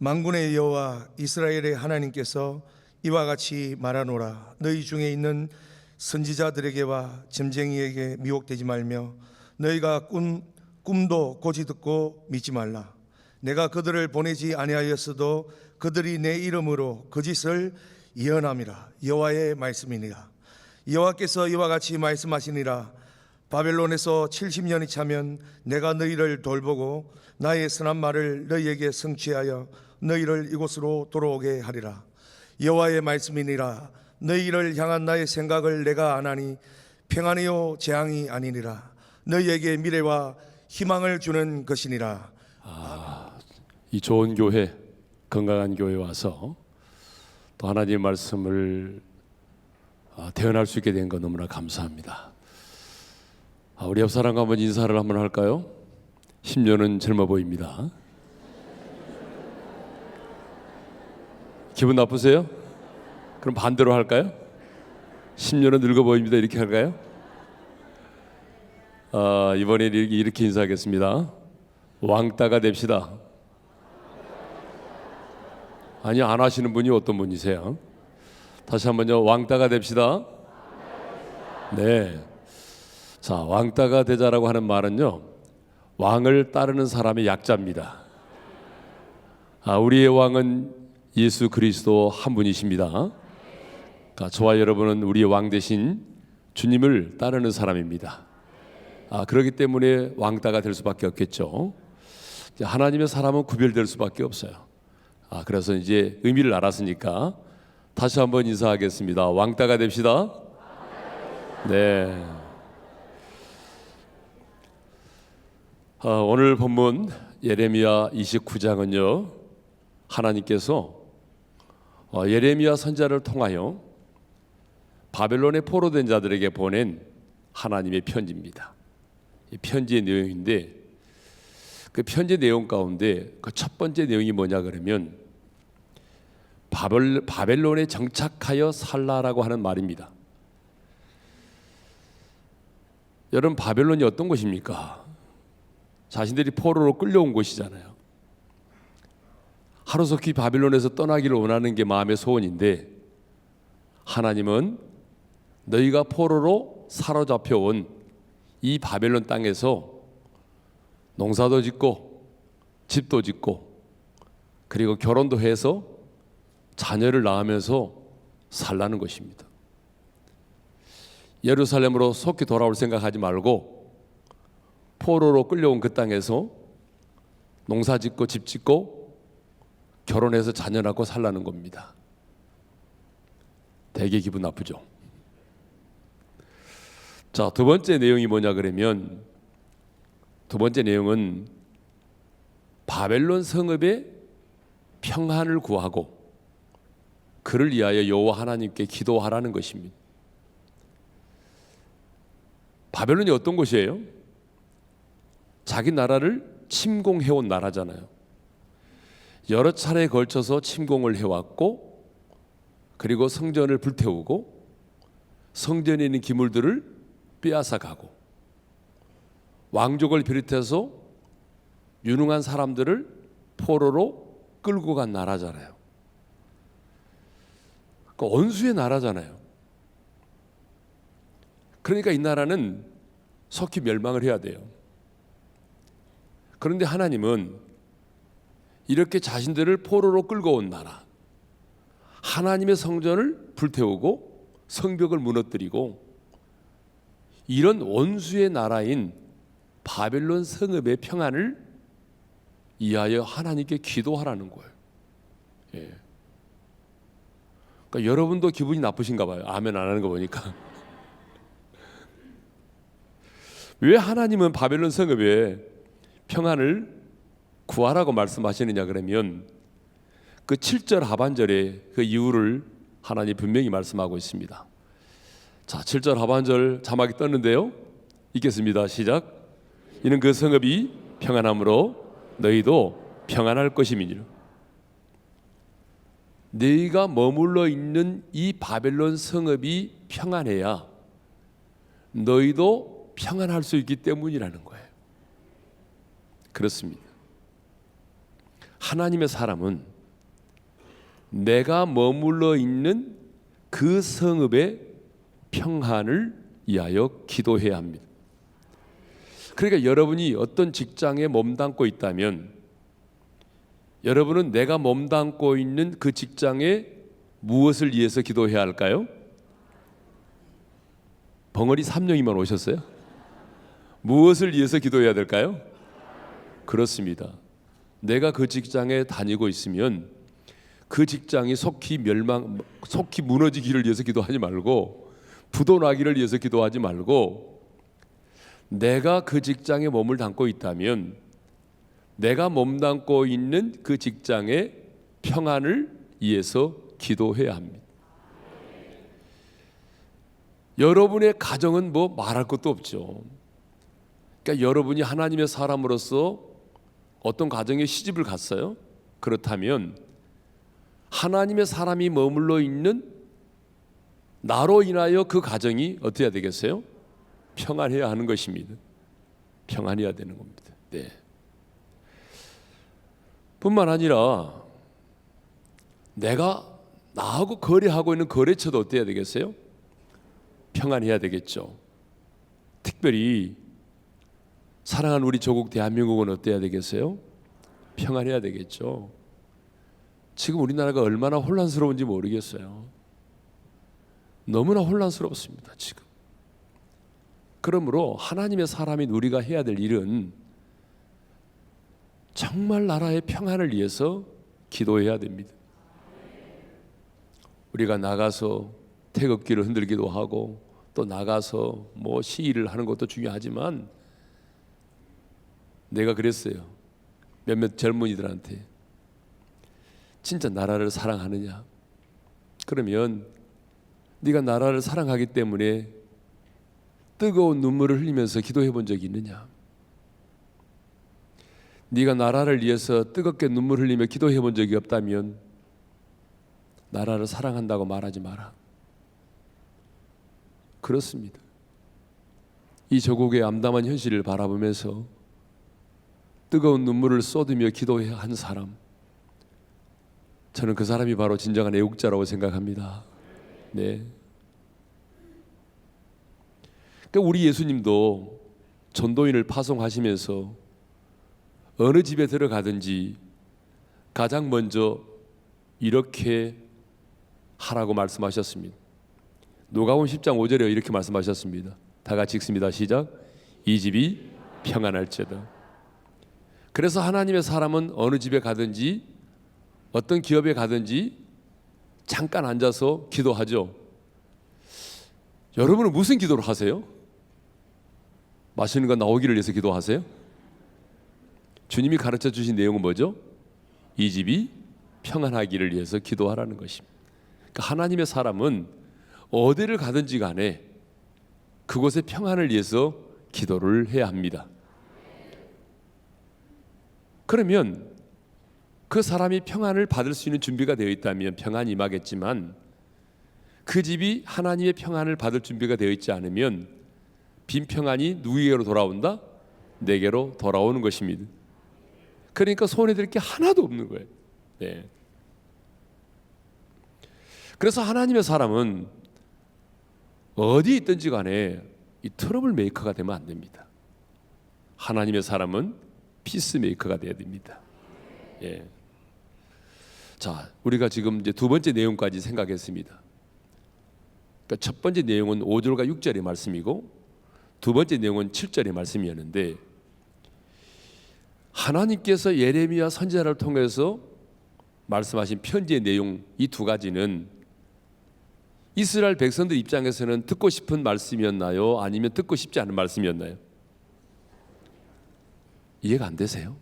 만군의 여호와 이스라엘의 하나님께서 이와 같이 말하노라. 너희 중에 있는 선지자들에게와 점쟁이에게 미혹되지 말며 너희가 꿈도 고지 듣고 믿지 말라. 내가 그들을 보내지 아니하였어도 그들이 내 이름으로 거짓을 예언함이라. 여호와의 말씀이니라. 여호와께서 이와 같이 말씀하시니라. 바벨론에서 70년이 차면 내가 너희를 돌보고 나의 선한 말을 너희에게 성취하여 너희를 이곳으로 돌아오게 하리라. 여호와의 말씀이니라. 너희를 향한 나의 생각을 내가 아나니 평안이요 재앙이 아니니라. 너희에게 미래와 희망을 주는 것이니라. 이 좋은 교회, 건강한 교회 와서 또 하나님의 말씀을 대언할 수 있게 된 것 너무나 감사합니다. 우리 옆 사람과 한번 인사를 한번 할까요? 10년은 젊어 보입니다. 기분 나쁘세요? 그럼 반대로 할까요? 10년은 늙어 보입니다. 이렇게 할까요? 이번에 이렇게 인사하겠습니다. 왕따가 됩시다. 아니, 안 하시는 분이 어떤 분이세요? 다시 한번요. 왕따가 됩시다. 네. 자, 왕따가 되자라고 하는 말은요, 왕을 따르는 사람의 약자입니다. 우리의 왕은 예수 그리스도 한 분이십니다. 저와 여러분은 우리의 왕 대신 주님을 따르는 사람입니다. 그렇기 때문에 왕따가 될 수밖에 없겠죠. 하나님의 사람은 구별될 수밖에 없어요. 그래서 이제 의미를 알았으니까 다시 한번 인사하겠습니다. 왕따가 됩시다. 네. 오늘 본문 예레미야 29장은요, 하나님께서 예레미야 선지자를 통하여 바벨론에 포로된 자들에게 보낸 하나님의 편지입니다. 이 편지의 내용인데, 그 편지 내용 가운데 그 첫 번째 내용이 뭐냐 그러면 바벨론에 정착하여 살라라고 하는 말입니다. 여러분, 바벨론이 어떤 곳입니까? 자신들이 포로로 끌려온 곳이잖아요. 하루속히 바벨론에서 떠나기를 원하는 게 마음의 소원인데, 하나님은 너희가 포로로 사로잡혀 온 이 바벨론 땅에서 농사도 짓고 집도 짓고 그리고 결혼도 해서 자녀를 낳으면서 살라는 것입니다. 예루살렘으로 속히 돌아올 생각하지 말고 포로로 끌려온 그 땅에서 농사 짓고 집 짓고 결혼해서 자녀 낳고 살라는 겁니다. 되게 기분 나쁘죠. 자, 두 번째 내용이 뭐냐 그러면, 두 번째 내용은 바벨론 성읍의 평안을 구하고 그를 위하여 여호와 하나님께 기도하라는 것입니다. 바벨론이 어떤 곳이에요? 자기 나라를 침공해온 나라잖아요. 여러 차례에 걸쳐서 침공을 해왔고, 그리고 성전을 불태우고 성전에 있는 기물들을 빼앗아 가고 왕족을 비롯해서 유능한 사람들을 포로로 끌고 간 나라잖아요. 그 원수의 나라잖아요. 그러니까 이 나라는 속히 멸망을 해야 돼요. 그런데 하나님은 이렇게 자신들을 포로로 끌고 온 나라, 하나님의 성전을 불태우고 성벽을 무너뜨리고 이런 원수의 나라인 바벨론 성읍의 평안을 위하여 하나님께 기도하라는 거예요. 예. 그러니까 여러분도 기분이 나쁘신가 봐요. 아멘 안 하는 거 보니까. 왜 하나님은 바벨론 성읍의 평안을 구하라고 말씀하시느냐 그러면, 그 7절 하반절에 그 이유를 하나님 분명히 말씀하고 있습니다. 자, 7절 하반절 자막이 떴는데요, 읽겠습니다. 시작. 이는 그 성읍이 평안함으로 너희도 평안할 것임이니라. 너희가 머물러 있는 이 바벨론 성읍이 평안해야 너희도 평안할 수 있기 때문이라는 거예요. 그렇습니다. 하나님의 사람은 내가 머물러 있는 그 성읍의 평안을 위하여 기도해야 합니다. 그러니까 여러분이 어떤 직장에 몸담고 있다면 여러분은 내가 몸담고 있는 그 직장에 무엇을 위해서 기도해야 할까요? 벙어리 3명이만 오셨어요? 무엇을 위해서 기도해야 될까요? 그렇습니다. 내가 그 직장에 다니고 있으면 그 직장이 속히 무너지기를 위해서 기도하지 말고, 부도나기를 위해서 기도하지 말고, 내가 그 직장에 몸을 담고 있다면 내가 몸담고 있는 그 직장의 평안을 위해서 기도해야 합니다. 여러분의 가정은 뭐 말할 것도 없죠. 그러니까 여러분이 하나님의 사람으로서 어떤 가정에 시집을 갔어요? 그렇다면 하나님의 사람이 머물러 있는 나로 인하여 그 가정이 어떻게 해야 되겠어요? 평안해야 하는 것입니다. 평안해야 되는 겁니다. 네. 뿐만 아니라 내가 나하고 거래하고 있는 거래처도 어때야 되겠어요? 평안해야 되겠죠. 특별히 사랑하는 우리 조국 대한민국은 어때야 되겠어요? 평안해야 되겠죠. 지금 우리나라가 얼마나 혼란스러운지 모르겠어요. 너무나 혼란스럽습니다, 지금. 그러므로 하나님의 사람인 우리가 해야 될 일은 정말 나라의 평안을 위해서 기도해야 됩니다. 우리가 나가서 태극기를 흔들기도 하고 또 나가서 뭐 시위를 하는 것도 중요하지만, 내가 그랬어요. 몇몇 젊은이들한테 진짜 나라를 사랑하느냐? 그러면 네가 나라를 사랑하기 때문에 뜨거운 눈물을 흘리면서 기도해 본 적이 있느냐? 네가 나라를 위해서 뜨겁게 눈물 흘리며 기도해 본 적이 없다면 나라를 사랑한다고 말하지 마라. 그렇습니다. 이 조국의 암담한 현실을 바라보면서 뜨거운 눈물을 쏟으며 기도해야 한 사람, 저는 그 사람이 바로 진정한 애국자라고 생각합니다. 네. 그러니까 우리 예수님도 전도인을 파송하시면서 어느 집에 들어가든지 가장 먼저 이렇게 하라고 말씀하셨습니다. 누가복음 10장 5절에 이렇게 말씀하셨습니다. 다 같이 읽습니다. 시작. 이 집이 평안할지어다. 그래서 하나님의 사람은 어느 집에 가든지 어떤 기업에 가든지 잠깐 앉아서 기도하죠. 여러분은 무슨 기도를 하세요? 맛있는 거 나오기를 위해서 기도하세요? 주님이 가르쳐 주신 내용은 뭐죠? 이 집이 평안하기를 위해서 기도하라는 것입니다. 그러니까 하나님의 사람은 어디를 가든지 간에 그곳의 평안을 위해서 기도를 해야 합니다. 그러면 그 사람이 평안을 받을 수 있는 준비가 되어 있다면 평안이 임하겠지만, 그 집이 하나님의 평안을 받을 준비가 되어 있지 않으면 빈 평안이 누구에게로 돌아온다? 내게로 돌아오는 것입니다. 그러니까 손에 들 게 하나도 없는 거예요. 네. 그래서 하나님의 사람은 어디 있든지 간에 이 트러블 메이커가 되면 안 됩니다. 하나님의 사람은 피스 메이커가 돼야 됩니다. 예. 자, 우리가 지금 이제 두 번째 내용까지 생각했습니다. 그러니까 첫 번째 내용은 5절과 6절의 말씀이고 두 번째 내용은 7절의 말씀이었는데, 하나님께서 예레미야 선지자를 통해서 말씀하신 편지의 내용 이 두 가지는 이스라엘 백성들 입장에서는 듣고 싶은 말씀이었나요? 아니면 듣고 싶지 않은 말씀이었나요? 이해가 안 되세요?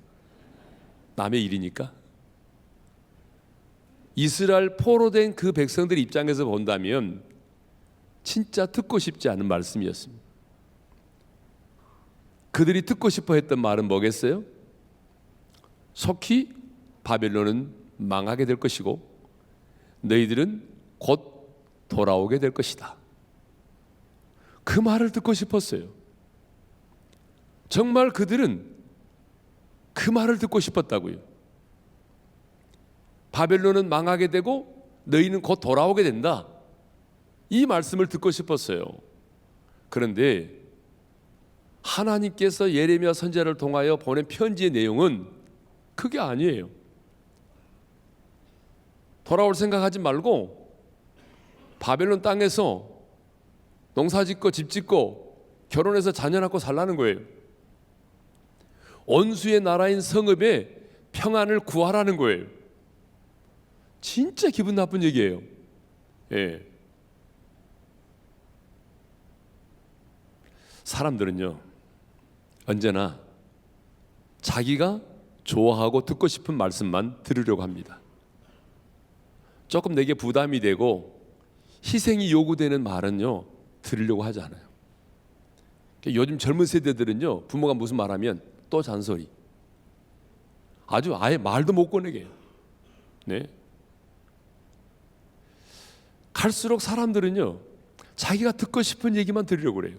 남의 일이니까. 이스라엘 포로된 그 백성들 입장에서 본다면 진짜 듣고 싶지 않은 말씀이었습니다. 그들이 듣고 싶어 했던 말은 뭐겠어요? 속히 바벨론은 망하게 될 것이고 너희들은 곧 돌아오게 될 것이다. 그 말을 듣고 싶었어요. 정말 그들은 그 말을 듣고 싶었다고요. 바벨론은 망하게 되고 너희는 곧 돌아오게 된다. 이 말씀을 듣고 싶었어요. 그런데 하나님께서 예레미야 선지자를 통하여 보낸 편지의 내용은 그게 아니에요. 돌아올 생각하지 말고 바벨론 땅에서 농사짓고 집짓고 결혼해서 자녀 낳고 살라는 거예요. 원수의 나라인 성읍에 평안을 구하라는 거예요. 진짜 기분 나쁜 얘기예요. 예. 사람들은요, 언제나 자기가 좋아하고 듣고 싶은 말씀만 들으려고 합니다. 조금 내게 부담이 되고 희생이 요구되는 말은요, 들으려고 하지 않아요. 요즘 젊은 세대들은요, 부모가 무슨 말하면 또 잔소리. 아주 아예 말도 못 꺼내게 해요. 네. 갈수록 사람들은요, 자기가 듣고 싶은 얘기만 들으려고 그래요.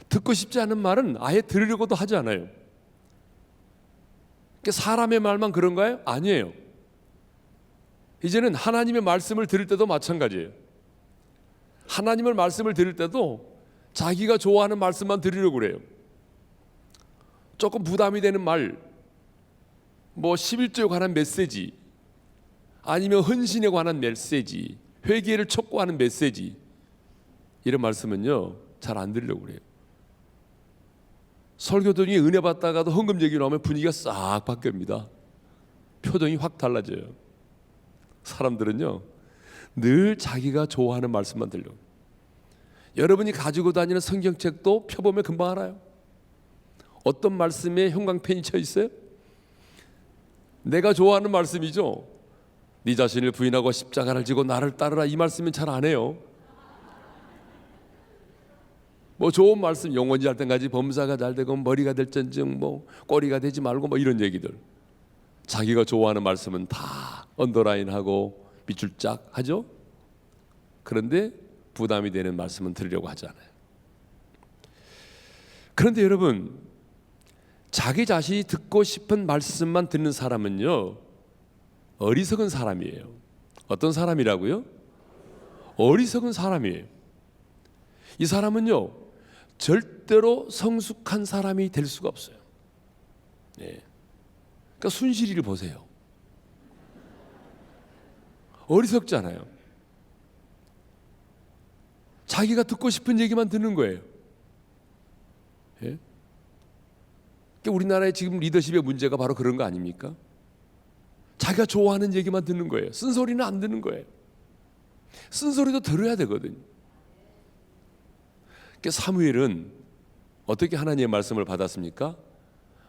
듣고 싶지 않은 말은 아예 들으려고도 하지 않아요. 사람의 말만 그런가요? 아니에요. 이제는 하나님의 말씀을 들을 때도 마찬가지예요. 하나님의 말씀을 들을 때도 자기가 좋아하는 말씀만 들으려고 그래요. 조금 부담이 되는 말, 뭐 11조에 관한 메시지, 아니면 헌신에 관한 메시지, 회개를 촉구하는 메시지, 이런 말씀은요, 잘 안 들으려고 그래요. 설교 중에 은혜 받다가도 헌금 얘기 나오면 분위기가 싹 바뀝니다. 표정이 확 달라져요. 사람들은요, 늘 자기가 좋아하는 말씀만 들려요. 여러분이 가지고 다니는 성경책도 펴보면 금방 알아요. 어떤 말씀에 형광펜이 쳐 있어요? 내가 좋아하는 말씀이죠. 네 자신을 부인하고 십자가를 지고 나를 따르라, 이 말씀은 잘 안 해요. 뭐 좋은 말씀, 영원히 할 때까지 범사가 잘 되고 머리가 될전증 뭐 꼬리가 되지 말고 뭐 이런 얘기들, 자기가 좋아하는 말씀은 다 언더라인하고 밑줄 짝 하죠. 그런데 부담이 되는 말씀은 들으려고 하지 않아요. 그런데 여러분, 자기 자신이 듣고 싶은 말씀만 듣는 사람은요, 어리석은 사람이에요. 어떤 사람이라고요? 어리석은 사람이에요. 이 사람은요, 절대로 성숙한 사람이 될 수가 없어요. 네. 그러니까 순실이를 보세요. 어리석잖아요. 자기가 듣고 싶은 얘기만 듣는 거예요. 예? 그러니까 우리나라의 지금 리더십의 문제가 바로 그런 거 아닙니까? 자기가 좋아하는 얘기만 듣는 거예요. 쓴소리는 안 듣는 거예요. 쓴소리도 들어야 되거든요. 그러니까 사무엘은 어떻게 하나님의 말씀을 받았습니까?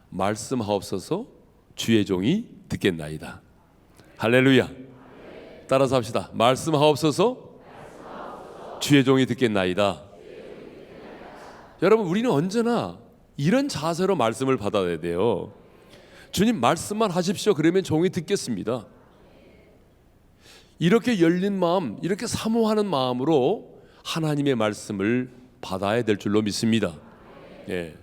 말씀하옵소서 주의 종이 듣겠나이다. 할렐루야. 따라서 합시다. 말씀하옵소서 주의 종이 듣겠나이다. 여러분, 우리는 언제나 이런 자세로 말씀을 받아야 돼요. 주님 말씀만 하십시오. 그러면 종이 듣겠습니다. 이렇게 열린 마음, 이렇게 사모하는 마음으로 하나님의 말씀을 받아야 될 줄로 믿습니다. 예.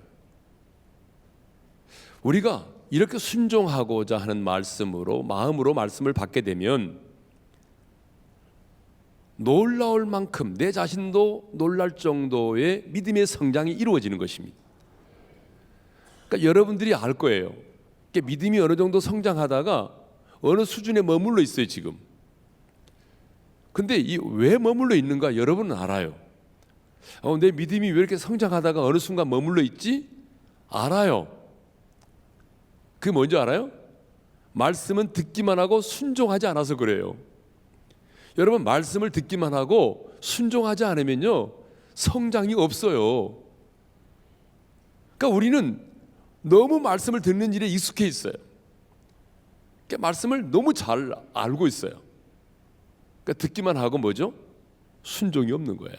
우리가 이렇게 순종하고자 하는 말씀으로, 마음으로 말씀을 받게 되면 놀라울 만큼, 내 자신도 놀랄 정도의 믿음의 성장이 이루어지는 것입니다. 그러니까 여러분들이 알 거예요. 그러니까 믿음이 어느 정도 성장하다가 어느 수준에 머물러 있어요 지금. 근데 이 왜 머물러 있는가 여러분은 알아요. 내 믿음이 왜 이렇게 성장하다가 어느 순간 머물러 있지? 알아요. 그게 뭔지 알아요? 말씀은 듣기만 하고 순종하지 않아서 그래요. 여러분, 말씀을 듣기만 하고 순종하지 않으면요, 성장이 없어요. 그러니까 우리는 너무 말씀을 듣는 일에 익숙해 있어요. 그러니까 말씀을 너무 잘 알고 있어요. 그러니까 듣기만 하고 뭐죠? 순종이 없는 거예요.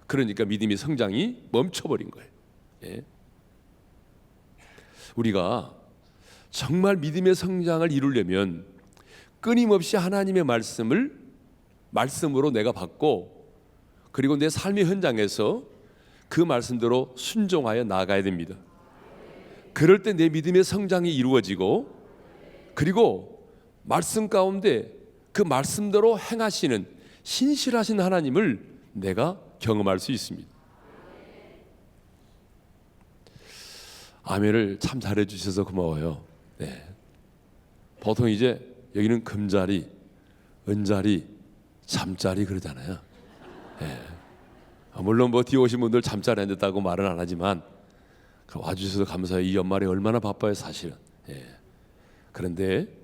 그러니까 믿음의 성장이 멈춰버린 거예요. 예. 우리가 정말 믿음의 성장을 이루려면 끊임없이 하나님의 말씀으로 내가 받고, 그리고 내 삶의 현장에서 그 말씀대로 순종하여 나아가야 됩니다. 그럴 때 내 믿음의 성장이 이루어지고, 그리고 말씀 가운데 그 말씀대로 행하시는 신실하신 하나님을 내가 경험할 수 있습니다. 아멘을 참 잘해 주셔서 고마워요. 네. 보통 이제 여기는 금자리, 은자리, 잠자리 그러잖아요. 네. 물론 뭐 뒤에 오신 분들 잠자리 안 됐다고 말은 안 하지만 와주셔서 감사해요. 이 연말에 얼마나 바빠요 사실은. 예. 그런데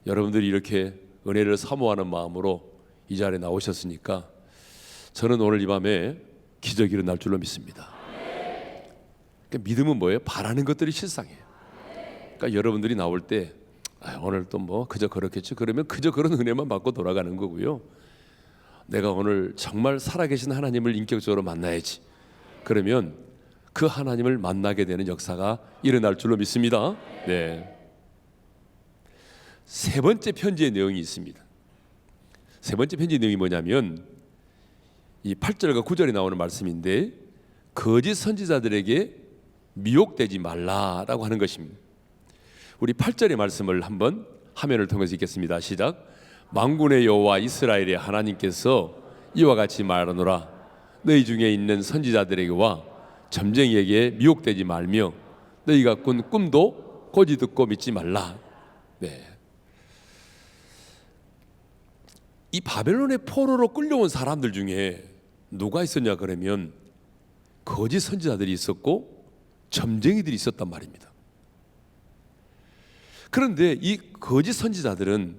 여러분들이 이렇게 은혜를 사모하는 마음으로 이 자리에 나오셨으니까 저는 오늘 이 밤에 기적이 일어날 줄로 믿습니다. 그러니까 믿음은 뭐예요? 바라는 것들이 실상이에요. 그러니까 여러분들이 나올 때 오늘 또 뭐 그저 그렇겠죠. 그러면 그저 그런 은혜만 받고 돌아가는 거고요. 내가 오늘 정말 살아계신 하나님을 인격적으로 만나야지. 그러면 그 하나님을 만나게 되는 역사가 일어날 줄로 믿습니다. 네. 세 번째 편지의 내용이 있습니다. 세 번째 편지의 내용이 뭐냐면 이 8절과 9절에 나오는 말씀인데 거짓 선지자들에게 미혹되지 말라라고 하는 것입니다. 우리 8절의 말씀을 한번 화면을 통해서 읽겠습니다. 시작. 만군의 여호와 이스라엘의 하나님께서 이와 같이 말하노라. 너희 중에 있는 선지자들에게와 점쟁이에게 미혹되지 말며 너희가 꾼 꿈도 고지 듣고 믿지 말라. 네. 이 바벨론의 포로로 끌려온 사람들 중에 누가 있었냐 그러면 거짓 선지자들이 있었고 점쟁이들이 있었단 말입니다. 그런데 이 거짓 선지자들은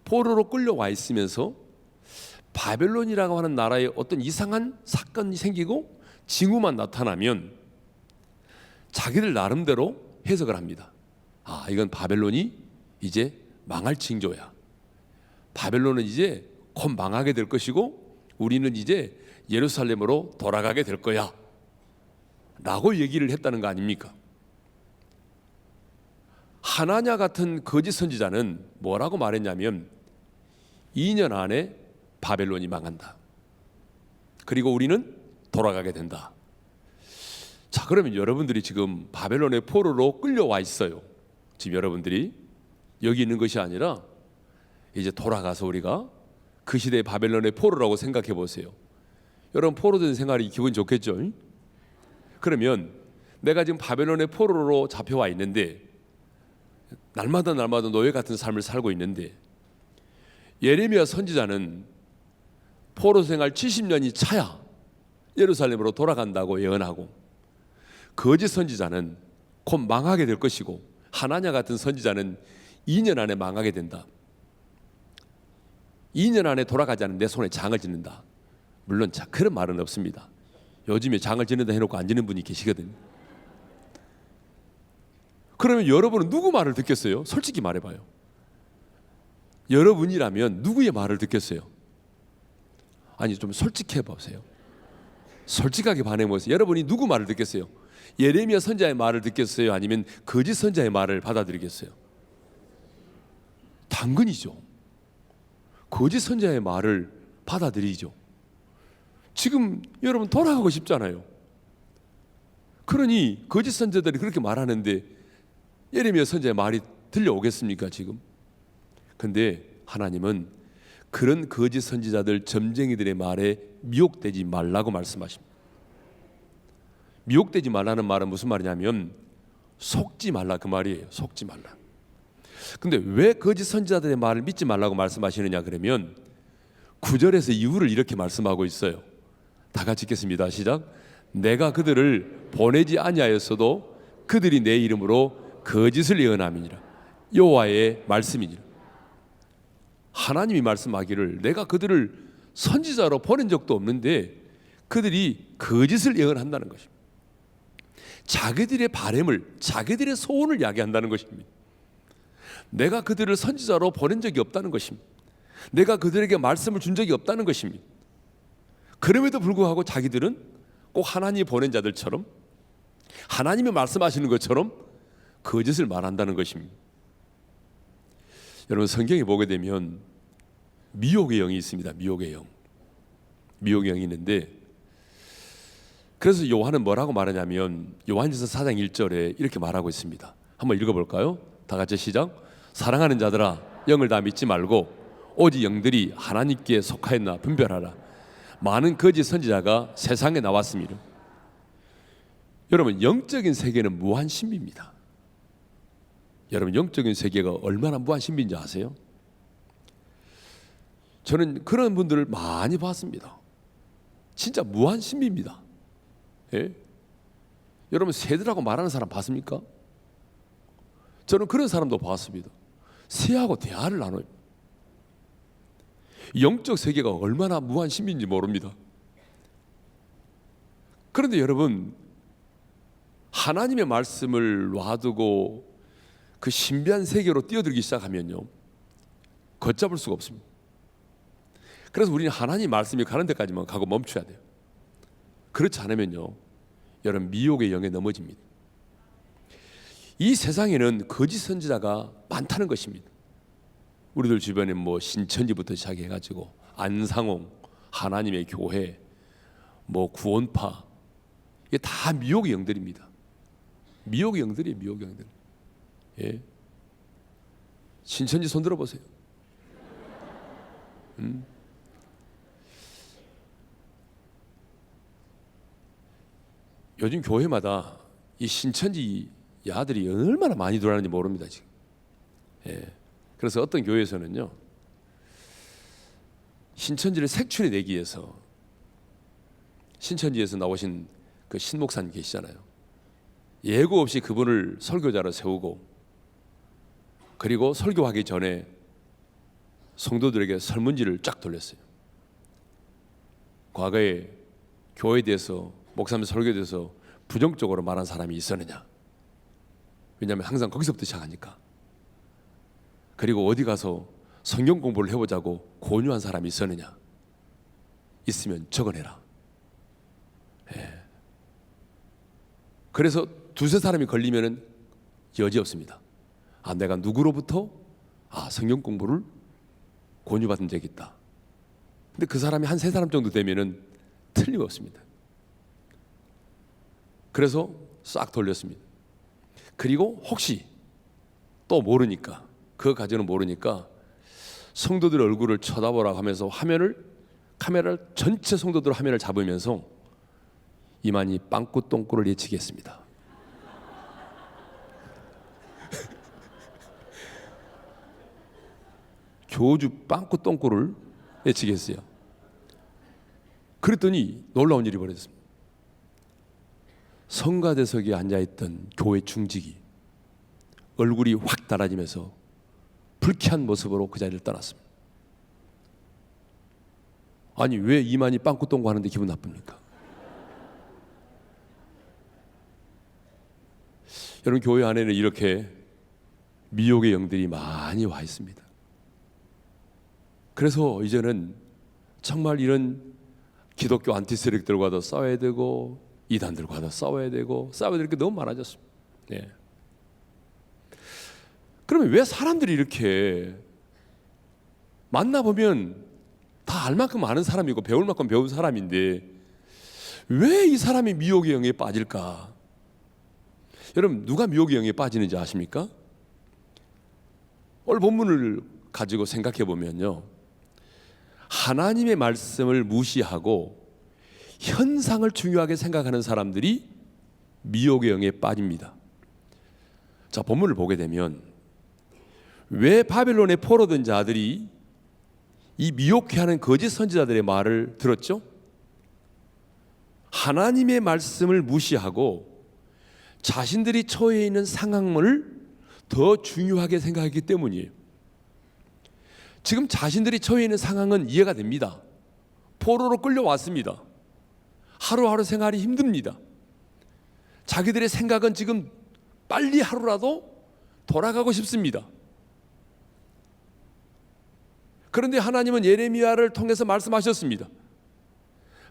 포로로 끌려와 있으면서 바벨론이라고 하는 나라에 어떤 이상한 사건이 생기고 징후만 나타나면 자기들 나름대로 해석을 합니다. 이건 바벨론이 이제 망할 징조야. 바벨론은 이제 곧 망하게 될 것이고 우리는 이제 예루살렘으로 돌아가게 될 거야 라고 얘기를 했다는 거 아닙니까? 하나냐 같은 거짓 선지자는 뭐라고 말했냐면 2년 안에 바벨론이 망한다. 그리고 우리는 돌아가게 된다. 자, 그러면 여러분들이 지금 바벨론의 포로로 끌려와 있어요. 지금 여러분들이 여기 있는 것이 아니라 이제 돌아가서 우리가 그 시대의 바벨론의 포로라고 생각해 보세요. 여러분 포로된 생활이 기분 좋겠죠? 그러면 내가 지금 바벨론의 포로로 잡혀와 있는데 날마다 노예 같은 삶을 살고 있는데 예레미야 선지자는 포로 생활 70년이 차야 예루살렘으로 돌아간다고 예언하고 거짓 선지자는 곧 망하게 될 것이고 하나냐 같은 선지자는 2년 안에 망하게 된다. 2년 안에 돌아가지 않으면 내 손에 장을 짓는다. 물론 그런 말은 없습니다. 요즘에 장을 짓는다 해놓고 안 짓는 분이 계시거든요. 그러면 여러분은 누구 말을 듣겠어요? 솔직히 말해봐요. 여러분이라면 누구의 말을 듣겠어요? 아니 좀 솔직해 보세요. 솔직하게 반응해보세요. 여러분이 누구 말을 듣겠어요? 예레미야 선지자의 말을 듣겠어요? 아니면 거짓 선지자의 말을 받아들이겠어요? 당근이죠. 거짓 선지자의 말을 받아들이죠. 지금 여러분 돌아가고 싶잖아요. 그러니 거짓 선지자들이 그렇게 말하는데 예레미야 선지자의 말이 들려오겠습니까 지금? 근데 하나님은 그런 거짓 선지자들 점쟁이들의 말에 미혹되지 말라고 말씀하십니다. 미혹되지 말라는 말은 무슨 말이냐면 속지 말라 그 말이에요. 속지 말라. 근데 왜 거짓 선지자들의 말을 믿지 말라고 말씀하시느냐 그러면 9절에서 이유를 이렇게 말씀하고 있어요. 다 같이 읽겠습니다. 시작. 내가 그들을 보내지 아니하였어도 그들이 내 이름으로 거짓을 예언함이니라. 여호와의 말씀이니라. 하나님이 말씀하기를 내가 그들을 선지자로 보낸 적도 없는데 그들이 거짓을 예언한다는 것입니다. 자기들의 바램을 자기들의 소원을 이야기한다는 것입니다. 내가 그들을 선지자로 보낸 적이 없다는 것입니다. 내가 그들에게 말씀을 준 적이 없다는 것입니다. 그럼에도 불구하고 자기들은 꼭 하나님이 보낸 자들처럼 하나님이 말씀하시는 것처럼 거짓을 말한다는 것입니다. 여러분 성경에 보게 되면 미혹의 영이 있습니다. 미혹의 영. 미혹의 영이 있는데 그래서 요한은 뭐라고 말하냐면 요한일서 4장 1절에 이렇게 말하고 있습니다. 한번 읽어볼까요? 다 같이 시작. 사랑하는 자들아 영을 다 믿지 말고 오직 영들이 하나님께 속하였나 분별하라. 많은 거짓 선지자가 세상에 나왔습니다. 여러분, 영적인 세계는 무한 신비입니다. 여러분, 영적인 세계가 얼마나 무한 신비인지 아세요? 저는 그런 분들을 많이 봤습니다. 진짜 무한 신비입니다. 예? 여러분, 새들하고 말하는 사람 봤습니까? 저는 그런 사람도 봤습니다. 새하고 대화를 나눠요. 영적 세계가 얼마나 무한 신비인지 모릅니다. 그런데 여러분, 하나님의 말씀을 놔두고 그 신비한 세계로 뛰어들기 시작하면요, 걷잡을 수가 없습니다. 그래서 우리는 하나님 말씀이 가는 데까지만 가고 멈춰야 돼요. 그렇지 않으면요, 여러분, 미혹의 영에 넘어집니다. 이 세상에는 거짓 선지자가 많다는 것입니다. 우리들 주변에 뭐 신천지부터 시작해가지고 안상홍, 하나님의 교회, 뭐 구원파, 이게 다 미혹의 영들입니다. 미혹의 영들이에요, 미혹의 영들. 예. 신천지 손 들어보세요. 요즘 교회마다 이 신천지 야들이 얼마나 많이 들어가는지 모릅니다, 지금. 예. 그래서 어떤 교회에서는요, 신천지를 색출해 내기 위해서, 신천지에서 나오신 그 신목사님 계시잖아요. 예고 없이 그분을 설교자로 세우고, 그리고 설교하기 전에 성도들에게 설문지를 쫙 돌렸어요. 과거에 교회에 대해서, 목사님 설교에 대해서 부정적으로 말한 사람이 있었느냐? 왜냐하면 항상 거기서부터 시작하니까. 그리고 어디 가서 성경 공부를 해보자고 권유한 사람이 있었느냐? 있으면 적어내라. 예. 그래서 두세 사람이 걸리면은 여지없습니다. 아, 내가 누구로부터 성경 공부를 권유받은 적이 있다. 근데 그 사람이 한 세 사람 정도 되면은 틀림없습니다. 그래서 싹 돌렸습니다. 그리고 혹시 또 모르니까, 그 가정은 모르니까 성도들 얼굴을 쳐다보라고 하면서 카메라를 전체 성도들 화면을 잡으면서 이만희 빵꾸 똥꾸를 예치게 했습니다. 교주 빵꾸 똥꾸를 예치게 했어요. 그랬더니 놀라운 일이 벌어졌습니다. 성가대석에 앉아있던 교회 중직이 얼굴이 확 달아지면서 불쾌한 모습으로 그 자리를 떠났습니다. 아니, 왜 이만희 빵꾸 똥꾸 하는데 기분 나쁩니까? 여러분, 교회 안에는 이렇게 미혹의 영들이 많이 와 있습니다. 그래서 이제는 정말 이런 기독교 안티세력들과도 싸워야 되고, 이단들과도 싸워야 되고, 싸워야 될 게 너무 많아졌습니다. 네. 그러면 왜 사람들이 이렇게 만나보면 다 알 만큼 아는 사람이고 배울 만큼 배운 사람인데 왜 이 사람이 미혹의 영에 빠질까? 여러분, 누가 미혹의 영에 빠지는지 아십니까? 오늘 본문을 가지고 생각해 보면요, 하나님의 말씀을 무시하고 현상을 중요하게 생각하는 사람들이 미혹의 영에 빠집니다. 자, 본문을 보게 되면 왜 바벨론에 포로된 자들이 이 미혹해하는 거짓 선지자들의 말을 들었죠? 하나님의 말씀을 무시하고 자신들이 처해 있는 상황을 더 중요하게 생각하기 때문이에요. 지금 자신들이 처해 있는 상황은 이해가 됩니다. 포로로 끌려왔습니다. 하루하루 생활이 힘듭니다. 자기들의 생각은 지금 빨리 하루라도 돌아가고 싶습니다. 그런데 하나님은 예레미야를 통해서 말씀하셨습니다.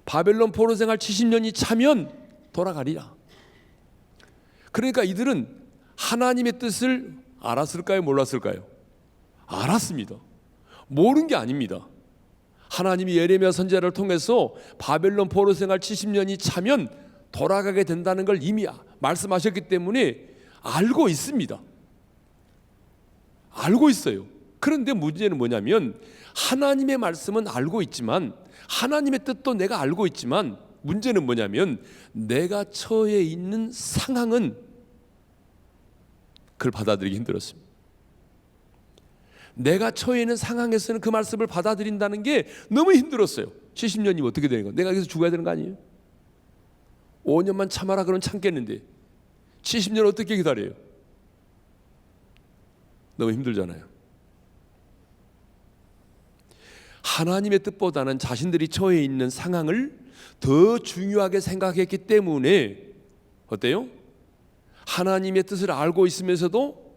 바벨론 포로 생활 70년이 차면 돌아가리라. 그러니까 이들은 하나님의 뜻을 알았을까요? 몰랐을까요? 알았습니다. 모르는 게 아닙니다. 하나님이 예레미야 선지자를 통해서 바벨론 포로 생활 70년이 차면 돌아가게 된다는 걸 이미 말씀하셨기 때문에 알고 있습니다. 알고 있어요. 그런데 문제는 뭐냐면 하나님의 말씀은 알고 있지만, 하나님의 뜻도 내가 알고 있지만, 문제는 뭐냐면 내가 처해 있는 상황은 그걸 받아들이기 힘들었습니다. 내가 처해 있는 상황에서는 그 말씀을 받아들인다는 게 너무 힘들었어요. 70년이면 어떻게 되는 거야? 내가 여기서 죽어야 되는 거 아니에요? 5년만 참아라 그러면 참겠는데 70년 어떻게 기다려요? 너무 힘들잖아요. 하나님의 뜻보다는 자신들이 처해 있는 상황을 더 중요하게 생각했기 때문에 어때요? 하나님의 뜻을 알고 있으면서도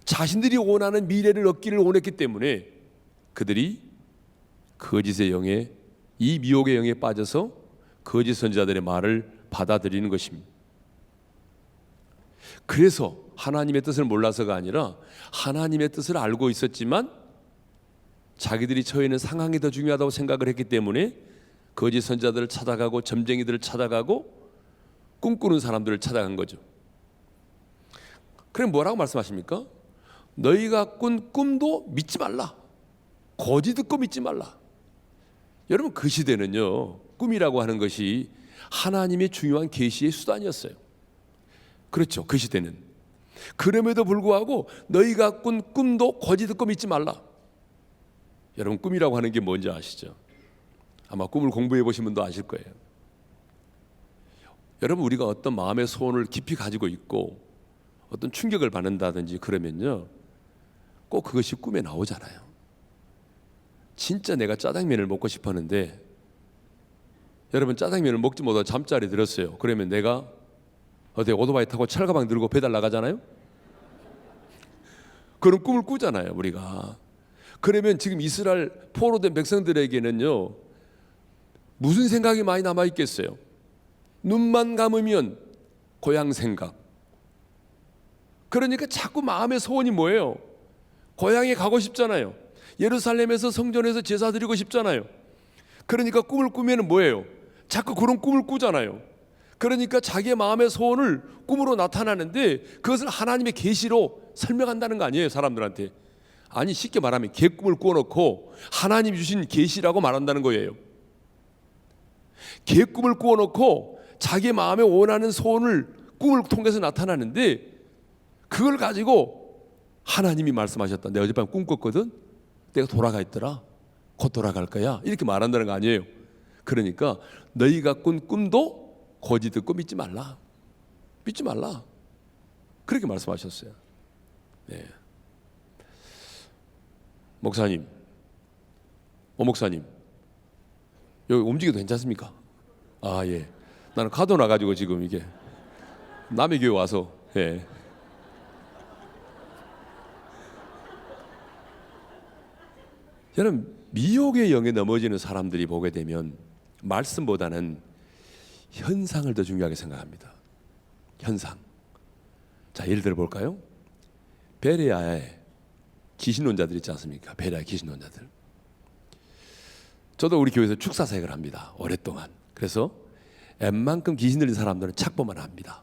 자신들이 원하는 미래를 얻기를 원했기 때문에 그들이 거짓의 영에, 이 미혹의 영에 빠져서 거짓 선지자들의 말을 받아들이는 것입니다. 그래서 하나님의 뜻을 몰라서가 아니라 하나님의 뜻을 알고 있었지만 자기들이 처해 있는 상황이 더 중요하다고 생각을 했기 때문에 거짓 선지자들을 찾아가고 점쟁이들을 찾아가고 꿈꾸는 사람들을 찾아간 거죠. 그럼 뭐라고 말씀하십니까? 너희가 꾼 꿈도 믿지 말라. 거짓 듣고 믿지 말라. 여러분, 그 시대는요, 꿈이라고 하는 것이 하나님의 중요한 계시의 수단이었어요. 그렇죠, 그 시대는. 그럼에도 불구하고 너희가 꾼 꿈도 거짓 듣고 믿지 말라. 여러분, 꿈이라고 하는 게 뭔지 아시죠? 아마 꿈을 공부해 보신 분도 아실 거예요. 여러분, 우리가 어떤 마음의 소원을 깊이 가지고 있고 어떤 충격을 받는다든지 그러면요, 꼭 그것이 꿈에 나오잖아요. 진짜 내가 짜장면을 먹고 싶었는데 여러분, 짜장면을 먹지 못하고 잠자리 들었어요. 그러면 내가 어디 오토바이 타고 철가방 들고 배달 나가잖아요. 그런 꿈을 꾸잖아요, 우리가. 그러면 지금 이스라엘 포로된 백성들에게는요, 무슨 생각이 많이 남아 있겠어요? 눈만 감으면 고향 생각. 그러니까 자꾸 마음의 소원이 뭐예요? 고향에 가고 싶잖아요. 예루살렘에서 성전에서 제사 드리고 싶잖아요. 그러니까 꿈을 꾸면 뭐예요? 자꾸 그런 꿈을 꾸잖아요. 그러니까 자기의 마음의 소원을 꿈으로 나타나는데 그것을 하나님의 계시로 설명한다는 거 아니에요, 사람들한테. 아니, 쉽게 말하면 개꿈을 꾸어놓고 하나님이 주신 계시라고 말한다는 거예요. 개꿈을 꾸어놓고 자기의 마음에 원하는 소원을 꿈을 통해서 나타나는데 그걸 가지고 하나님이 말씀하셨다. 내가 어젯밤 꿈 꿨거든. 내가 돌아가 있더라. 곧 돌아갈 거야. 이렇게 말한다는 거 아니에요. 그러니까 너희가 꾼 꿈도 거짓 듣고 믿지 말라. 믿지 말라. 그렇게 말씀하셨어요. 네. 목사님, 목사님, 여기 움직여도 괜찮습니까? 아, 예. 나는 가도 나가지고 지금 이게 남의 교회 와서, 예. 여러분, 미혹의 영에 넘어지는 사람들이 보게 되면 말씀보다는 현상을 더 중요하게 생각합니다. 현상. 자, 예를 들어 볼까요? 베레아에 귀신론자들 있지 않습니까? 베레아 귀신론자들. 저도 우리 교회에서 축사 사역을 합니다. 오랫동안. 그래서 웬만큼 귀신 들린 사람들은 착보만 합니다.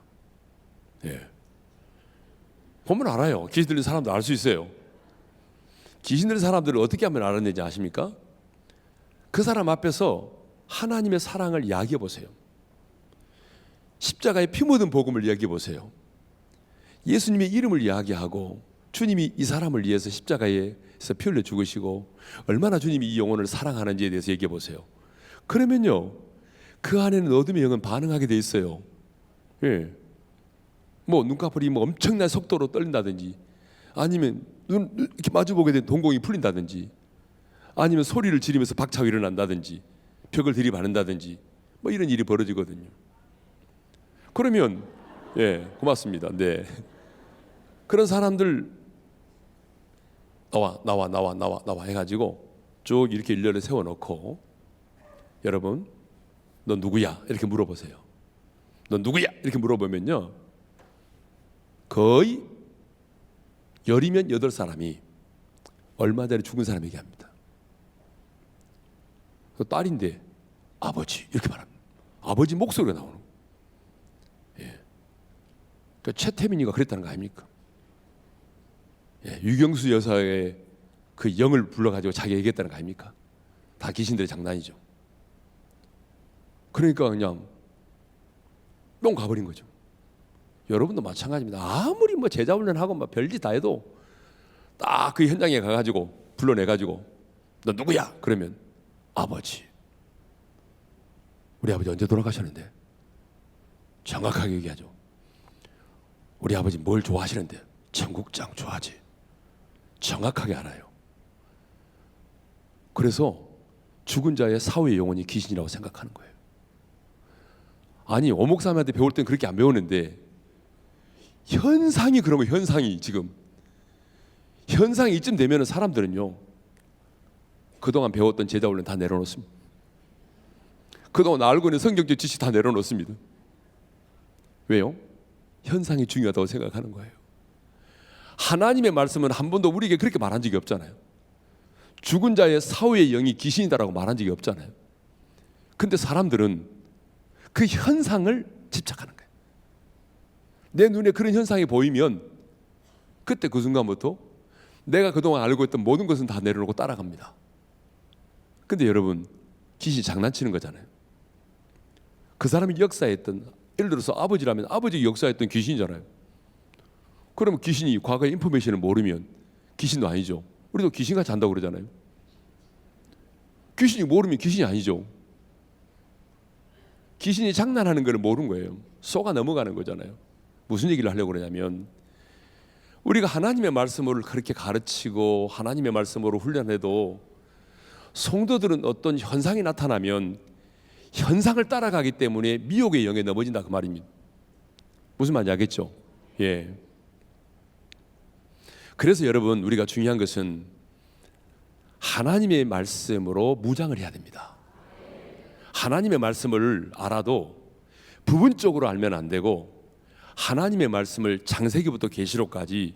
예. 보면 알아요. 귀신 들린 사람도 알 수 있어요. 귀신 들린 사람들을 어떻게 하면 알았는지 아십니까? 그 사람 앞에서 하나님의 사랑을 이야기해 보세요. 십자가에 피 묻은 복음을 이야기해 보세요. 예수님의 이름을 이야기하고 주님이 이 사람을 위해서 십자가에서 피 흘려 죽으시고 얼마나 주님이 이 영혼을 사랑하는지에 대해서 얘기해 보세요. 그러면요, 그 안에는 어둠의 영은 반응하게 돼 있어요. 예. 뭐 눈꺼풀이 뭐 엄청난 속도로 떨린다든지, 아니면 눈 이렇게 마주보게 된 동공이 풀린다든지, 아니면 소리를 지르면서 박차고 일어난다든지, 벽을 들이받는다든지, 뭐 이런 일이 벌어지거든요. 그러면 예, 고맙습니다. 네. 그런 사람들 나와 해가지고 쭉 이렇게 일렬에 세워놓고, 여러분, 너 누구야? 이렇게 물어보세요. 너 누구야? 이렇게 물어보면요, 거의 10이면 8사람이 얼마 전에 죽은 사람 얘기합니다. 그 딸인데 아버지 이렇게 말합니다. 아버지 목소리가 나오는 거예요. 예. 그러니까 최태민이가 그랬다는 거 아닙니까? 예. 유경수 여사의 그 영을 불러가지고 자기가 얘기했다는 거 아닙니까? 다 귀신들의 장난이죠. 그러니까 그냥 뿅 가버린 거죠. 여러분도 마찬가지입니다. 아무리 뭐 제자 훈련하고 막 별짓 다 해도 딱 그 현장에 가가지고 불러내가지고 너 누구야? 그러면 아버지. 우리 아버지 언제 돌아가셨는데? 정확하게 얘기하죠. 우리 아버지 뭘 좋아하시는데? 청국장 좋아하지. 정확하게 알아요. 그래서 죽은 자의 사후의 영혼이 귀신이라고 생각하는 거예요. 아니 어목사님한테 배울 땐 그렇게 안 배우는데 현상이 그런 거예요. 현상이 지금 현상이 이쯤 되면 사람들은요 그동안 배웠던 제자 훈련 다 내려놓습니다. 그동안 알고 있는 성경적 지식 다 내려놓습니다. 왜요? 현상이 중요하다고 생각하는 거예요. 하나님의 말씀은 한 번도 우리에게 그렇게 말한 적이 없잖아요. 죽은 자의 사후의 영이 귀신이다라고 말한 적이 없잖아요. 근데 사람들은 그 현상을 집착하는 거예요. 내 눈에 그런 현상이 보이면 그때 그 순간부터 내가 그동안 알고 있던 모든 것은 다 내려놓고 따라갑니다. 근데 여러분 귀신이 장난치는 거잖아요. 그 사람이 역사했던 예를 들어서 아버지라면 아버지가 역사했던 귀신이잖아요. 그러면 귀신이 과거의 인포메이션을 모르면 귀신도 아니죠. 우리도 귀신같이 한다고 그러잖아요. 귀신이 모르면 귀신이 아니죠. 귀신이 장난하는 걸 모르는 거예요. 속아 넘어가는 거잖아요. 무슨 얘기를 하려고 그러냐면 우리가 하나님의 말씀을 그렇게 가르치고 하나님의 말씀으로 훈련해도 성도들은 어떤 현상이 나타나면 현상을 따라가기 때문에 미혹의 영에 넘어진다 그 말입니다. 무슨 말인지 알겠죠? 예. 그래서 여러분 우리가 중요한 것은 하나님의 말씀으로 무장을 해야 됩니다. 하나님의 말씀을 알아도 부분적으로 알면 안 되고 하나님의 말씀을 창세기부터 계시록까지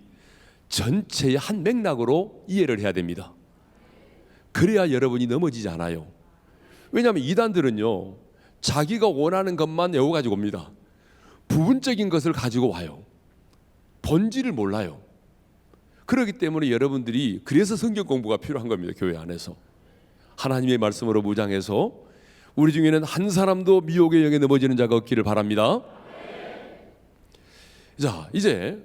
전체의 한 맥락으로 이해를 해야 됩니다. 그래야 여러분이 넘어지지 않아요. 왜냐하면 이단들은요 자기가 원하는 것만 외워가지고 옵니다. 부분적인 것을 가지고 와요. 본질을 몰라요. 그렇기 때문에 여러분들이 그래서 성경 공부가 필요한 겁니다. 교회 안에서 하나님의 말씀으로 무장해서 우리 중에는 한 사람도 미혹의 영에 넘어지는 자가 없기를 바랍니다. 자, 이제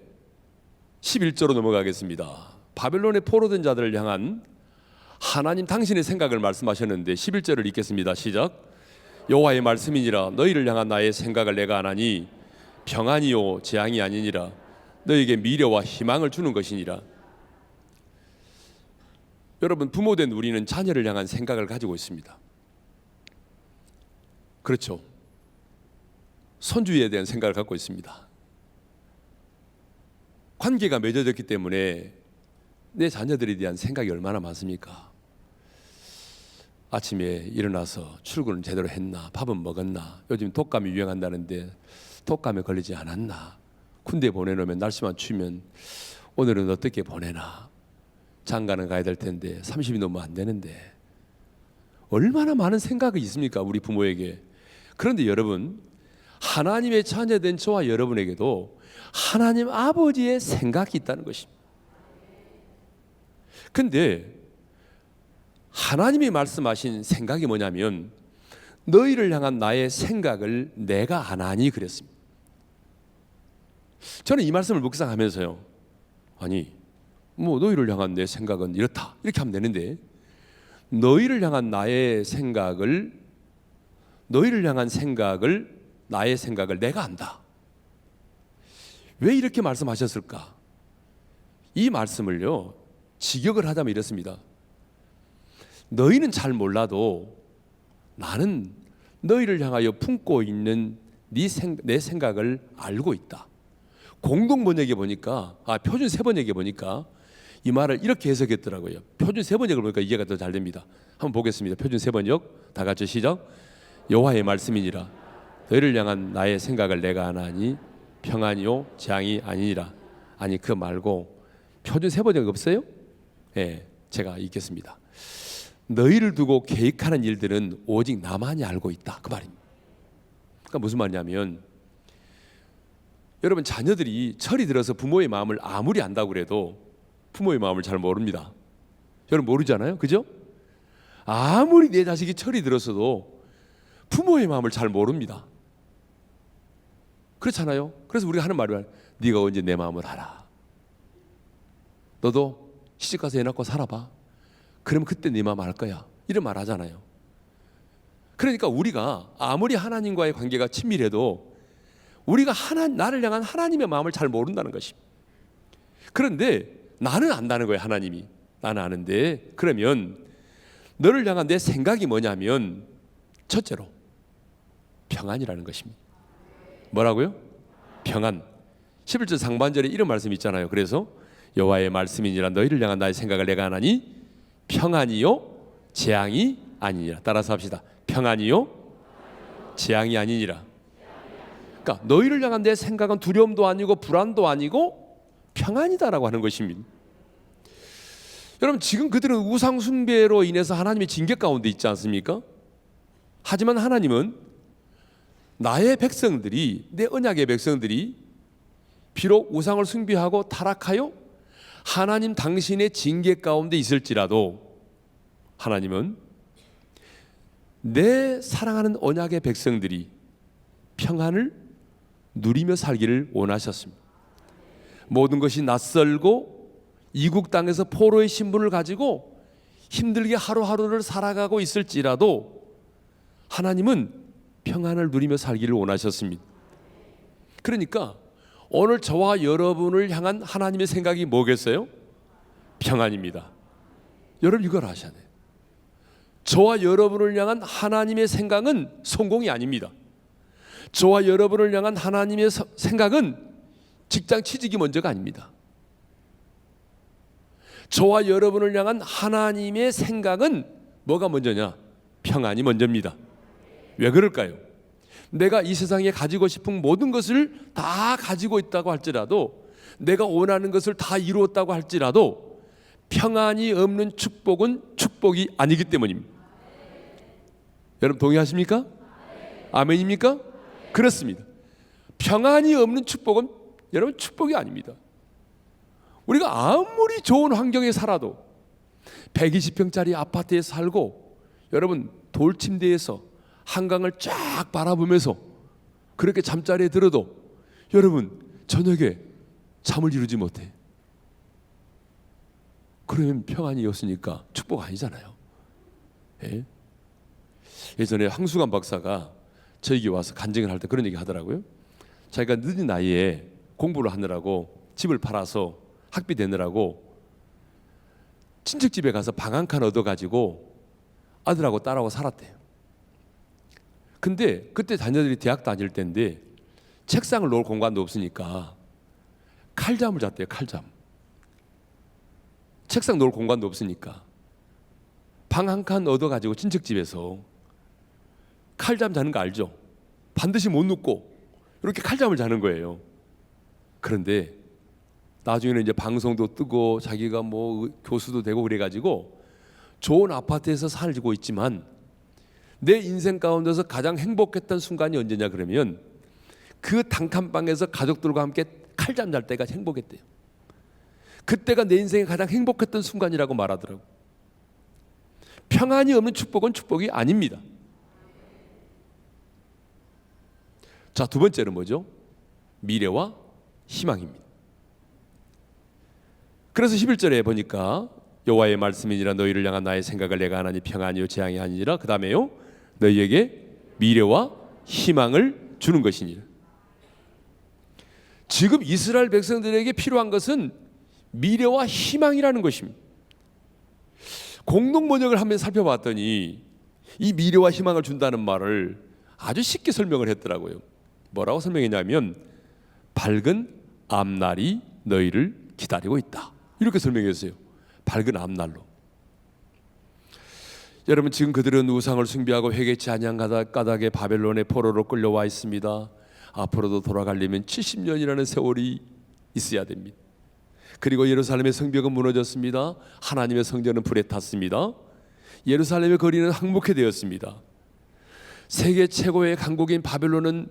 11절로 넘어가겠습니다. 바벨론에 포로된 자들을 향한 하나님 당신의 생각을 말씀하셨는데 11절을 읽겠습니다. 시작. 여호와의 말씀이니라 너희를 향한 나의 생각을 내가 아나니 평안이요 재앙이 아니니라 너희에게 미래와 희망을 주는 것이니라. 여러분 부모된 우리는 자녀를 향한 생각을 가지고 있습니다. 그렇죠. 손주에 대한 생각을 갖고 있습니다. 관계가 맺어졌기 때문에 내 자녀들에 대한 생각이 얼마나 많습니까? 아침에 일어나서 출근을 제대로 했나? 밥은 먹었나? 요즘 독감이 유행한다는데 독감에 걸리지 않았나? 군대 보내놓으면 날씨만 추우면 오늘은 어떻게 보내나? 장가는 가야 될 텐데 30이 넘으면 안 되는데 얼마나 많은 생각이 있습니까? 우리 부모에게. 그런데 여러분 하나님의 자녀된 저와 여러분에게도 하나님 아버지의 생각이 있다는 것입니다. 근데 하나님이 말씀하신 생각이 뭐냐면 너희를 향한 나의 생각을 내가 아나니 그랬습니다. 저는 이 말씀을 묵상하면서요, 아니 뭐 너희를 향한 내 생각은 이렇다 이렇게 하면 되는데 너희를 향한 나의 생각을 나의 생각을 내가 안다. 왜 이렇게 말씀하셨을까? 이 말씀을요 직역을 하자면 이렇습니다. 너희는 잘 몰라도 나는 너희를 향하여 품고 있는 내 생각을 알고 있다. 공동 번역에 보니까 표준 세 번역에 보니까 이 말을 이렇게 해석했더라고요. 표준 세 번역을 보니까 이해가 더 잘 됩니다. 한번 보겠습니다. 표준 세 번역 다 같이 시작. 여호와의 말씀이니라 너희를 향한 나의 생각을 내가 아나니 평안이요 재앙이 아니니라. 아니 그 말고 표준 세 번역 없어요? 예, 제가 읽겠습니다. 너희를 두고 계획하는 일들은 오직 나만이 알고 있다 그 말입니다. 그러니까 무슨 말이냐면 여러분 자녀들이 철이 들어서 부모의 마음을 아무리 안다고 그래도 부모의 마음을 잘 모릅니다. 여러분 모르잖아요, 그죠? 아무리 내 자식이 철이 들었어도 부모의 마음을 잘 모릅니다. 그렇잖아요. 그래서 우리가 하는 말이 네가 언제 내 마음을 알아? 너도 시집가서 애 낳고 살아봐. 그러면 그때 네 마음 알 거야. 이런 말 하잖아요. 그러니까 우리가 아무리 하나님과의 관계가 친밀해도 우리가 나를 향한 하나님의 마음을 잘 모른다는 것입니다. 그런데 나는 안다는 거예요. 하나님이. 나는 아는데, 그러면 너를 향한 내 생각이 뭐냐면 첫째로 평안이라는 것입니다. 뭐라고요? 평안. 11절 상반절에 이런 말씀이 있잖아요. 그래서 여호와의 말씀이니라 너희를 향한 나의 생각을 내가 하나니 평안이요 재앙이 아니니라. 따라서 합시다. 평안이요 재앙이 아니니라. 그러니까 너희를 향한 내 생각은 두려움도 아니고 불안도 아니고 평안이다라고 하는 것입니다. 여러분, 지금 그들은 우상 숭배로 인해서 하나님의 징계 가운데 있지 않습니까? 하지만 하나님은 나의 백성들이, 내 언약의 백성들이 비록 우상을 숭배하고 타락하여 하나님 당신의 징계 가운데 있을지라도 하나님은 내 사랑하는 언약의 백성들이 평안을 누리며 살기를 원하셨습니다. 모든 것이 낯설고 이국 땅에서 포로의 신분을 가지고 힘들게 하루하루를 살아가고 있을지라도 하나님은 평안을 누리며 살기를 원하셨습니다. 그러니까 오늘 저와 여러분을 향한 하나님의 생각이 뭐겠어요? 평안입니다. 여러분 이걸 아셔야 돼요. 저와 여러분을 향한 하나님의 생각은 성공이 아닙니다. 저와 여러분을 향한 하나님의 생각은 직장 취직이 먼저가 아닙니다. 저와 여러분을 향한 하나님의 생각은 뭐가 먼저냐? 평안이 먼저입니다. 왜 그럴까요? 내가 이 세상에 가지고 싶은 모든 것을 다 가지고 있다고 할지라도, 내가 원하는 것을 다 이루었다고 할지라도 평안이 없는 축복은 축복이 아니기 때문입니다. 여러분 동의하십니까? 아멘입니까? 그렇습니다. 평안이 없는 축복은 여러분 축복이 아닙니다. 우리가 아무리 좋은 환경에 살아도 120평짜리 아파트에 살고 여러분 돌침대에서 한강을 쫙 바라보면서 그렇게 잠자리에 들어도 여러분 저녁에 잠을 이루지 못해. 그러면 평안이 없으니까 축복 아니잖아요. 예? 예전에 황수관 박사가 저에게 와서 간증을 할 때 그런 얘기 하더라고요. 자기가 늦은 나이에 공부를 하느라고 집을 팔아서 학비 내느라고 친척집에 가서 방 한 칸 얻어가지고 아들하고 딸하고 살았대요. 근데 그때 자녀들이 대학 다닐 때인데 책상을 놓을 공간도 없으니까 칼잠을 잤대요. 칼잠. 책상 놓을 공간도 없으니까 방 한 칸 얻어가지고 친척집에서 칼잠 자는 거 알죠? 반드시 못 눕고 이렇게 칼잠을 자는 거예요. 그런데 나중에는 이제 방송도 뜨고 자기가 뭐 교수도 되고 그래가지고 좋은 아파트에서 살고 있지만 내 인생 가운데서 가장 행복했던 순간이 언제냐 그러면 그 단칸방에서 가족들과 함께 칼잠 잘 때가 행복했대요. 그때가 내 인생의 가장 행복했던 순간이라고 말하더라고. 평안이 없는 축복은 축복이 아닙니다. 자, 두 번째는 뭐죠? 미래와 희망입니다. 그래서 11절에 보니까 여호와의 말씀이니라 너희를 향한 나의 생각을 내가 하나니 평안이요 재앙이 아니니라. 그 다음에요 너희에게 미래와 희망을 주는 것이니라. 지금 이스라엘 백성들에게 필요한 것은 미래와 희망이라는 것입니다. 공동 번역을 한번 살펴봤더니 이 미래와 희망을 준다는 말을 아주 쉽게 설명을 했더라고요. 뭐라고 설명했냐면 밝은 앞날이 너희를 기다리고 있다. 이렇게 설명했어요. 밝은 앞날로. 여러분 지금 그들은 우상을 숭배하고 회개치 아니한 까닭에 바벨론의 포로로 끌려와 있습니다. 앞으로도 돌아가려면 70년이라는 세월이 있어야 됩니다. 그리고 예루살렘의 성벽은 무너졌습니다. 하나님의 성전은 불에 탔습니다. 예루살렘의 거리는 항목화되었습니다. 세계 최고의 강국인 바벨론은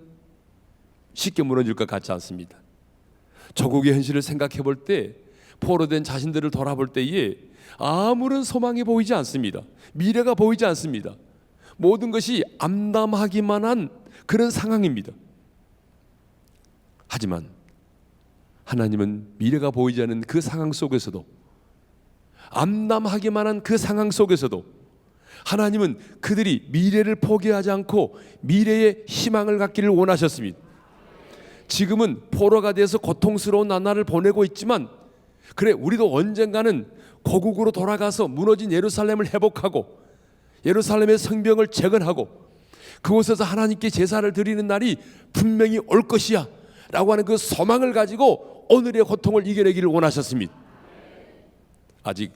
쉽게 무너질 것 같지 않습니다. 조국의 현실을 생각해 볼 때 포로된 자신들을 돌아볼 때에 아무런 소망이 보이지 않습니다. 미래가 보이지 않습니다. 모든 것이 암담하기만 한 그런 상황입니다. 하지만 하나님은 미래가 보이지 않는 그 상황 속에서도, 암담하기만 한 그 상황 속에서도 하나님은 그들이 미래를 포기하지 않고 미래에 희망을 갖기를 원하셨습니다. 지금은 포로가 돼서 고통스러운 나날을 보내고 있지만, 그래, 우리도 언젠가는 고국으로 돌아가서 무너진 예루살렘을 회복하고 예루살렘의 성벽을 재건하고 그곳에서 하나님께 제사를 드리는 날이 분명히 올 것이야 라고 하는 그 소망을 가지고 오늘의 고통을 이겨내기를 원하셨습니다. 아직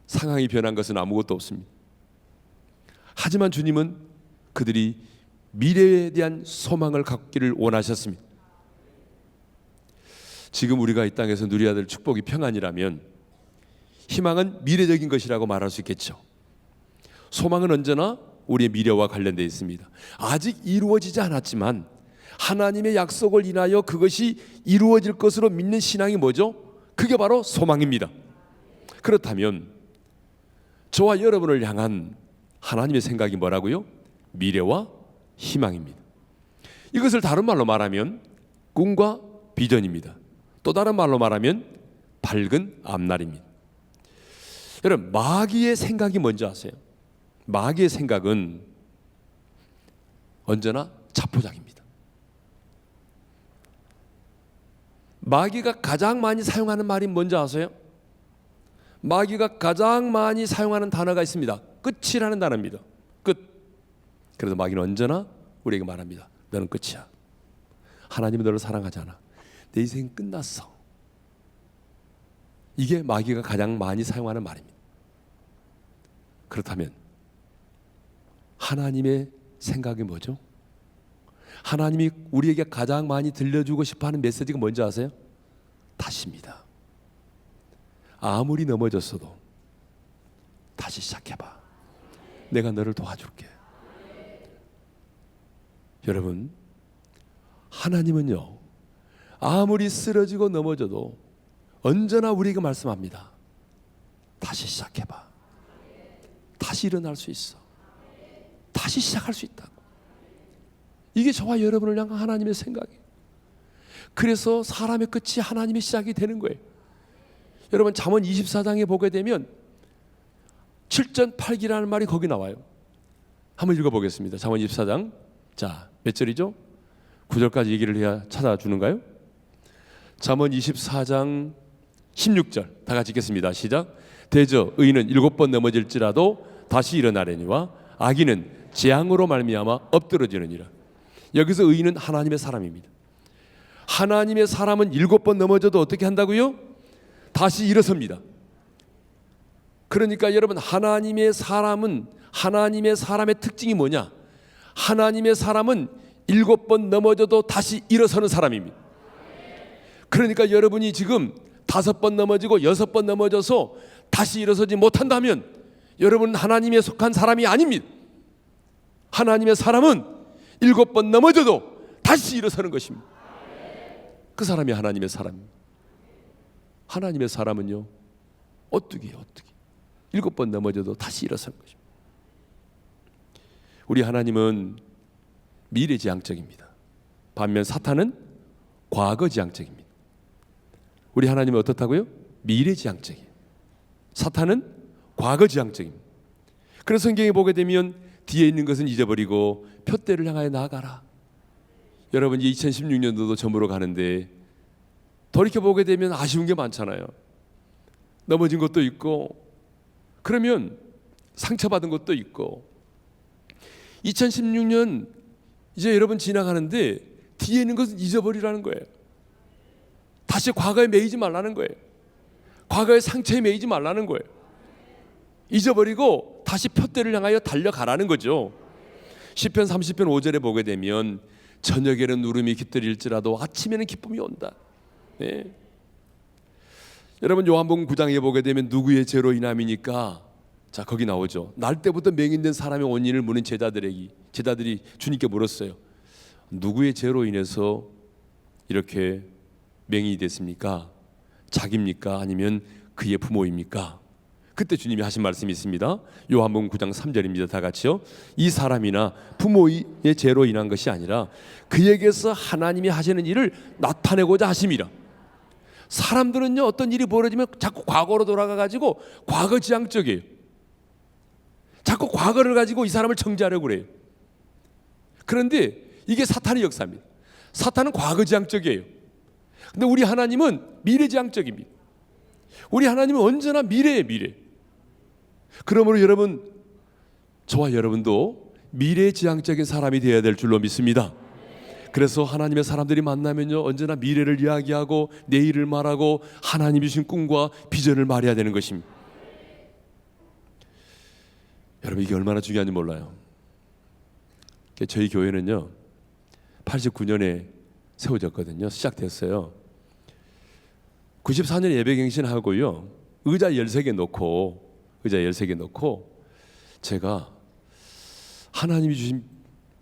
상황이 변한 것은 아무것도 없습니다. 하지만 주님은 그들이 미래에 대한 소망을 갖기를 원하셨습니다. 지금 우리가 이 땅에서 누려야 될 축복이 평안이라면 희망은 미래적인 것이라고 말할 수 있겠죠. 소망은 언제나 우리의 미래와 관련되어 있습니다. 아직 이루어지지 않았지만 하나님의 약속을 인하여 그것이 이루어질 것으로 믿는 신앙이 뭐죠? 그게 바로 소망입니다. 그렇다면 저와 여러분을 향한 하나님의 생각이 뭐라고요? 미래와 희망입니다. 이것을 다른 말로 말하면 꿈과 비전입니다. 또 다른 말로 말하면 밝은 앞날입니다. 여러분, 마귀의 생각이 뭔지 아세요? 마귀의 생각은 언제나 자포자기입니다. 마귀가 가장 많이 사용하는 말이 뭔지 아세요? 마귀가 가장 많이 사용하는 단어가 있습니다. 끝이라는 단어입니다. 끝. 그래서 마귀는 언제나 우리에게 말합니다. 너는 끝이야. 하나님은 너를 사랑하지 않아. 내 인생 끝났어. 이게 마귀가 가장 많이 사용하는 말입니다. 그렇다면 하나님의 생각이 뭐죠? 하나님이 우리에게 가장 많이 들려주고 싶어하는 메시지가 뭔지 아세요? 다시입니다. 아무리 넘어졌어도 다시 시작해봐. 내가 너를 도와줄게. 여러분, 하나님은요, 아무리 쓰러지고 넘어져도 언제나 우리에게 말씀합니다. 다시 시작해봐. 다시 일어날 수 있어. 다시 시작할 수 있다고. 이게 저와 여러분을 향한 하나님의 생각이에요. 그래서 사람의 끝이 하나님의 시작이 되는 거예요. 여러분, 잠언 24장에 보게 되면 7전8기라는 말이 거기 나와요. 한번 읽어보겠습니다. 잠언 24장. 자, 몇 절이죠? 9절까지 얘기를 해야 찾아주는가요? 잠언 24장 16절 다 같이 읽겠습니다. 시작. 대저 의인은 7번 넘어질지라도 다시 일어나려니와 악인은 재앙으로 말미암아 엎드러지느니라. 여기서 의인은 하나님의 사람입니다. 하나님의 사람은 7번 넘어져도 어떻게 한다고요? 다시 일어섭니다. 그러니까 여러분, 하나님의 사람은, 하나님의 사람의 특징이 뭐냐? 하나님의 사람은 7번 넘어져도 다시 일어서는 사람입니다. 그러니까 여러분이 지금 5번 넘어지고 6번 넘어져서 다시 일어서지 못한다면 여러분은 하나님에 속한 사람이 아닙니다. 하나님의 사람은 7번 넘어져도 다시 일어서는 것입니다. 그 사람이 하나님의 사람입니다. 하나님의 사람은요, 어떻게 7번 넘어져도 다시 일어서는 것입니다. 우리 하나님은 미래지향적입니다. 반면 사탄은 과거지향적입니다. 우리 하나님은 어떻다고요? 미래지향적이에요. 사탄은 과거지향적입니다. 그래서 성경에 보게 되면 뒤에 있는 것은 잊어버리고 표대를 향하여 나아가라. 여러분, 2016년도도 저물어 가는데 돌이켜보게 되면 아쉬운 게 많잖아요. 넘어진 것도 있고, 그러면 상처받은 것도 있고. 2016년 이제 여러분 지나가는데 뒤에 있는 것은 잊어버리라는 거예요. 다시 과거에 매이지 말라는 거예요. 과거의 상처에 매이지 말라는 거예요. 잊어버리고 다시 표대를 향하여 달려가라는 거죠. 시편 30편 5절에 보게 되면 저녁에는 울음이 깃들일지라도 아침에는 기쁨이 온다. 네. 여러분, 요한복음 9장에 보게 되면 누구의 죄로 인함이니까, 자, 거기 나오죠. 날 때부터 맹인된 사람의 원인을 묻는 제자들이 주님께 물었어요. 누구의 죄로 인해서 이렇게 맹인이 됐습니까? 자기입니까? 아니면 그의 부모입니까? 그때 주님이 하신 말씀이 있습니다. 요한복음 9장 3절입니다. 다 같이요. 이 사람이나 부모의 죄로 인한 것이 아니라 그에게서 하나님이 하시는 일을 나타내고자 하심이라. 사람들은요, 어떤 일이 벌어지면 자꾸 과거로 돌아가가지고 과거지향적이에요. 자꾸 과거를 가지고 이 사람을 정죄하려고 그래요. 그런데 이게 사탄의 역사입니다. 사탄은 과거지향적이에요. 근데 우리 하나님은 미래지향적입니다. 우리 하나님은 언제나 미래예요, 미래. 그러므로 여러분, 저와 여러분도 미래지향적인 사람이 되어야 될 줄로 믿습니다. 그래서 하나님의 사람들이 만나면요, 언제나 미래를 이야기하고 내일을 말하고 하나님이 주신 꿈과 비전을 말해야 되는 것입니다. 여러분, 이게 얼마나 중요한지 몰라요. 저희 교회는요, 89년에 세워졌거든요. 시작됐어요. 94년 예배갱신하고요, 의자 13개 놓고 제가 하나님이 주신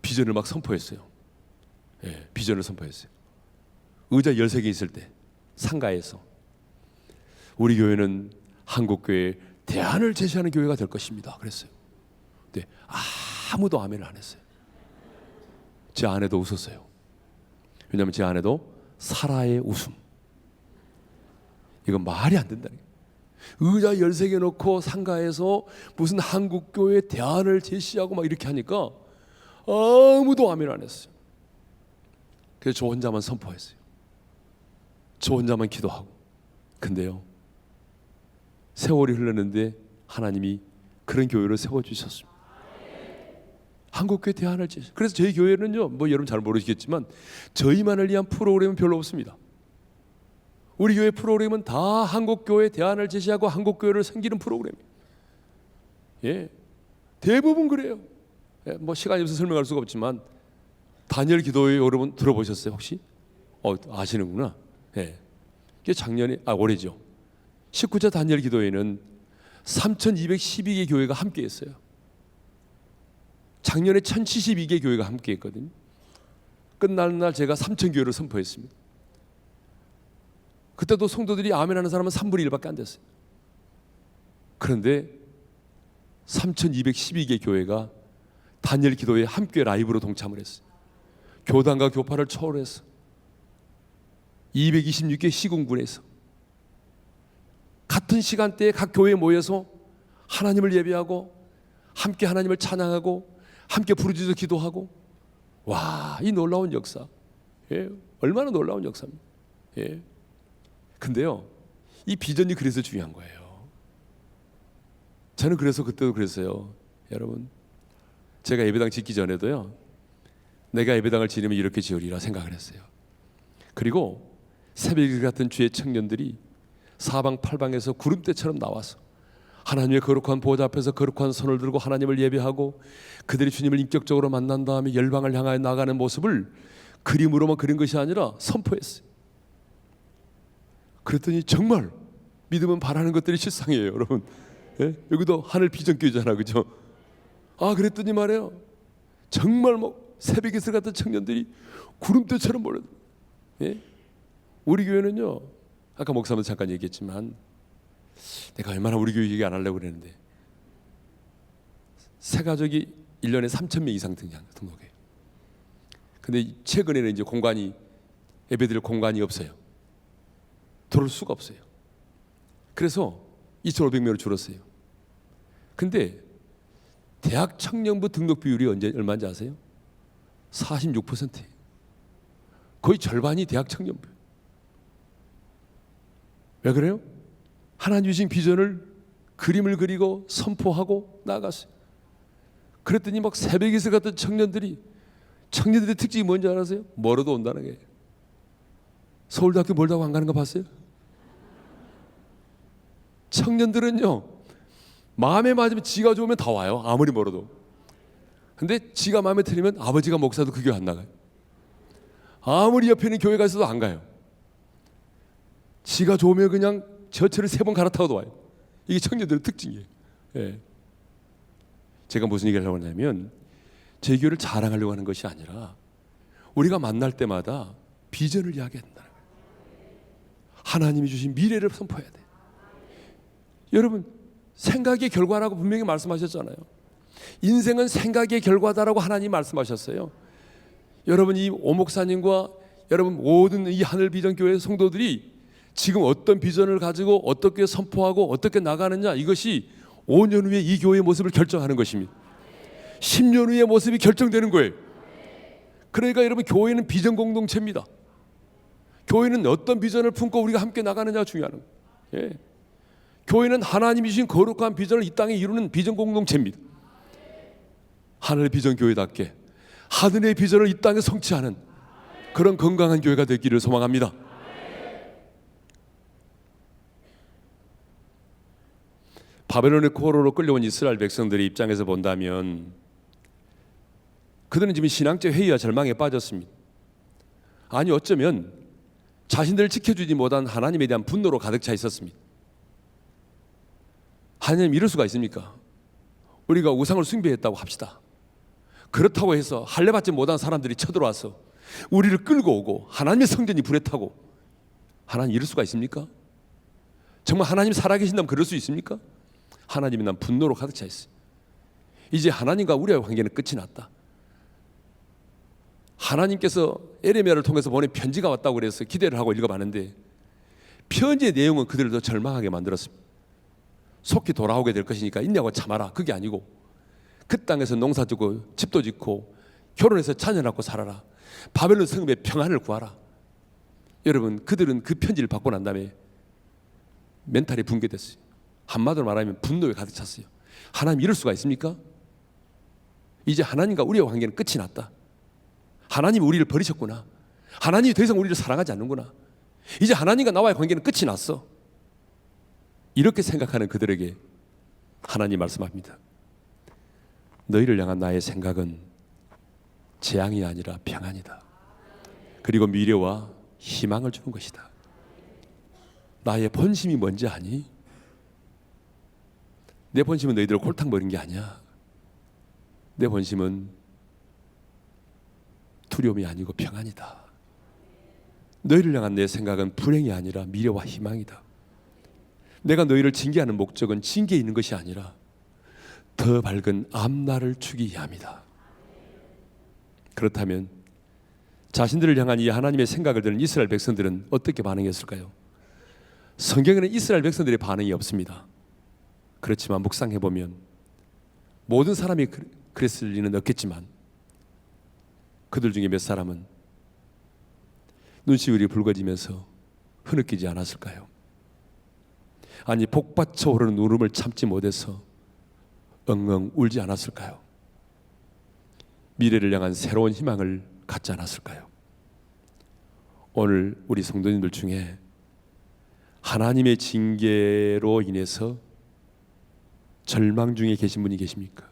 비전을 막 선포했어요. 예, 비전을 선포했어요. 의자 13개 있을 때 상가에서 우리 교회는 한국교회 대안을 제시하는 교회가 될 것입니다. 그랬어요. 근데 아무도 아멘을 안 했어요. 제 아내도 웃었어요. 왜냐하면 제 아내도 사라의 웃음. 이건 말이 안 된다는 거예요. 의자 13개 놓고 상가에서 무슨 한국교회 대안을 제시하고 막 이렇게 하니까 아무도 아멘 안 했어요. 그래서 저 혼자만 선포했어요. 저 혼자만 기도하고. 근데요, 세월이 흘렀는데 하나님이 그런 교회를 세워주셨습니다. 한국교회 대안을 제시. 그래서 저희 교회는요, 뭐 여러분 잘 모르시겠지만 저희만을 위한 프로그램은 별로 없습니다. 우리 교회 프로그램은 다 한국교회 대안을 제시하고 한국교회를 섬기는 프로그램이에요. 예, 대부분 그래요. 예, 뭐 시간이 없어서 설명할 수가 없지만 다니엘 기도회 여러분 들어보셨어요 혹시? 아시는구나. 예, 이게 올해죠. 19차 다니엘 기도회는 3,212개 교회가 함께했어요. 작년에 1,072개 교회가 함께했거든요. 끝나는 날 제가 3,000교회를 선포했습니다. 그때도 성도들이 아멘하는 사람은 3분의 1밖에 안 됐어요. 그런데 3,212개 교회가 다니엘 기도회에 함께 라이브로 동참을 했어요. 교단과 교파를 초월해서 226개 시군군에서 같은 시간대에 각 교회에 모여서 하나님을 예배하고 함께 하나님을 찬양하고 함께 부르짖어 기도하고. 와, 이 놀라운 역사. 예, 얼마나 놀라운 역사입니다. 예. 근데요, 이 비전이 그래서 중요한 거예요. 저는 그래서 그때도 그랬어요. 여러분, 제가 예배당 짓기 전에도요, 내가 예배당을 지으면 이렇게 지으리라 생각을 했어요. 그리고 새벽 같은 주의 청년들이 사방팔방에서 구름대처럼 나와서 하나님의 거룩한 보좌 앞에서 거룩한 손을 들고 하나님을 예배하고 그들이 주님을 인격적으로 만난 다음에 열방을 향하여 나가는 모습을 그림으로만 그린 것이 아니라 선포했어요. 그랬더니 정말 믿으면 바라는 것들이 실상이에요, 여러분. 예? 여기도 하늘 비전교회잖아, 그죠? 그랬더니 말이에요, 정말 뭐 새벽 이슬 같은 청년들이 구름대처럼 몰려. 예? 우리 교회는요, 아까 목사님도 잠깐 얘기했지만 내가 얼마나 우리 교회 얘기 안 하려고 그랬는데 새 가족이 1년에 3,000명 이상 등록해요. 근데 최근에는 이제 예배드릴 공간이 없어요. 들어올 수가 없어요. 그래서 2,500명으로 줄었어요. 근데 대학 청년부 등록 비율이 얼마인지 아세요? 46%예요. 거의 절반이 대학 청년부. 왜 그래요? 하나님 주신 비전을 그림을 그리고 선포하고 나갔어요. 그랬더니 막 새벽 이슬 같은 청년들의 특징이 뭔지 알아세요? 멀어도 온다는 거예요. 서울대학교 멀다고 안 가는 거 봤어요? 청년들은요, 마음에 맞으면 지가 좋으면 다 와요. 아무리 멀어도. 근데 지가 마음에 틀리면 아버지가 목사도 그 교회 안 나가요. 아무리 옆에 있는 교회가 있어도 안 가요. 지가 좋으면 그냥 저철을 3번 갈아타고도 와요. 이게 청년들의 특징이에요. 예. 제가 무슨 얘기를 하려고 하냐면 제 교회를 자랑하려고 하는 것이 아니라 우리가 만날 때마다 비전을 이야기한다는 거예요. 하나님이 주신 미래를 선포해야 돼. 여러분, 생각의 결과라고 분명히 말씀하셨잖아요. 인생은 생각의 결과다라고 하나님 말씀하셨어요. 여러분, 이 오목사님과 여러분 모든 이 하늘비전교회 성도들이 지금 어떤 비전을 가지고 어떻게 선포하고 어떻게 나가느냐, 이것이 5년 후에 이 교회의 모습을 결정하는 것입니다. 10년 후의 모습이 결정되는 거예요. 그러니까 여러분, 교회는 비전 공동체입니다. 교회는 어떤 비전을 품고 우리가 함께 나가느냐가 중요한 거예요. 예. 교회는 하나님이 주신 거룩한 비전을 이 땅에 이루는 비전 공동체입니다. 하늘 비전 교회답게 하늘의 비전을 이 땅에 성취하는 그런 건강한 교회가 되기를 소망합니다. 바벨론의 포로로 끌려온 이스라엘 백성들의 입장에서 본다면 그들은 지금 신앙적 회의와 절망에 빠졌습니다. 아니, 어쩌면 자신들을 지켜주지 못한 하나님에 대한 분노로 가득 차 있었습니다. 하나님, 이럴 수가 있습니까? 우리가 우상을 숭배했다고 합시다. 그렇다고 해서 할례받지 못한 사람들이 쳐들어와서 우리를 끌고 오고 하나님의 성전이 불에 타고, 하나님 이럴 수가 있습니까? 정말 하나님 살아계신다면 그럴 수 있습니까? 하나님이 난 분노로 가득 차 있어요. 이제 하나님과 우리의 관계는 끝이 났다. 하나님께서 에레미야를 통해서 보낸 편지가 왔다고 그래서 기대를 하고 읽어봤는데 편지의 내용은 그들을 더 절망하게 만들었습니다. 속히 돌아오게 될 것이니까 있냐고 참아라, 그게 아니고 그 땅에서 농사 짓고 집도 짓고 결혼해서 자녀 낳고 살아라, 바벨론 성읍의 평안을 구하라. 여러분, 그들은 그 편지를 받고 난 다음에 멘탈이 붕괴됐어요. 한마디로 말하면 분노에 가득 찼어요. 하나님, 이럴 수가 있습니까? 이제 하나님과 우리의 관계는 끝이 났다. 하나님이 우리를 버리셨구나. 하나님이 더 이상 우리를 사랑하지 않는구나. 이제 하나님과 나와의 관계는 끝이 났어. 이렇게 생각하는 그들에게 하나님 말씀합니다. 너희를 향한 나의 생각은 재앙이 아니라 평안이다. 그리고 미래와 희망을 주는 것이다. 나의 본심이 뭔지 아니? 내 본심은 너희들을 골탕 먹인 게 아니야. 내 본심은 두려움이 아니고 평안이다. 너희를 향한 내 생각은 불행이 아니라 미래와 희망이다. 내가 너희를 징계하는 목적은 징계에 있는 것이 아니라 더 밝은 앞날을 주기 위함이다. 그렇다면 자신들을 향한 이 하나님의 생각을 들은 이스라엘 백성들은 어떻게 반응했을까요? 성경에는 이스라엘 백성들의 반응이 없습니다. 그렇지만 묵상해보면 모든 사람이 그랬을 리는 없겠지만 그들 중에 몇 사람은 눈시울이 붉어지면서 흐느끼지 않았을까요? 아니, 복받쳐 오르는 울음을 참지 못해서 엉엉 울지 않았을까요? 미래를 향한 새로운 희망을 갖지 않았을까요? 오늘 우리 성도님들 중에 하나님의 징계로 인해서 절망 중에 계신 분이 계십니까?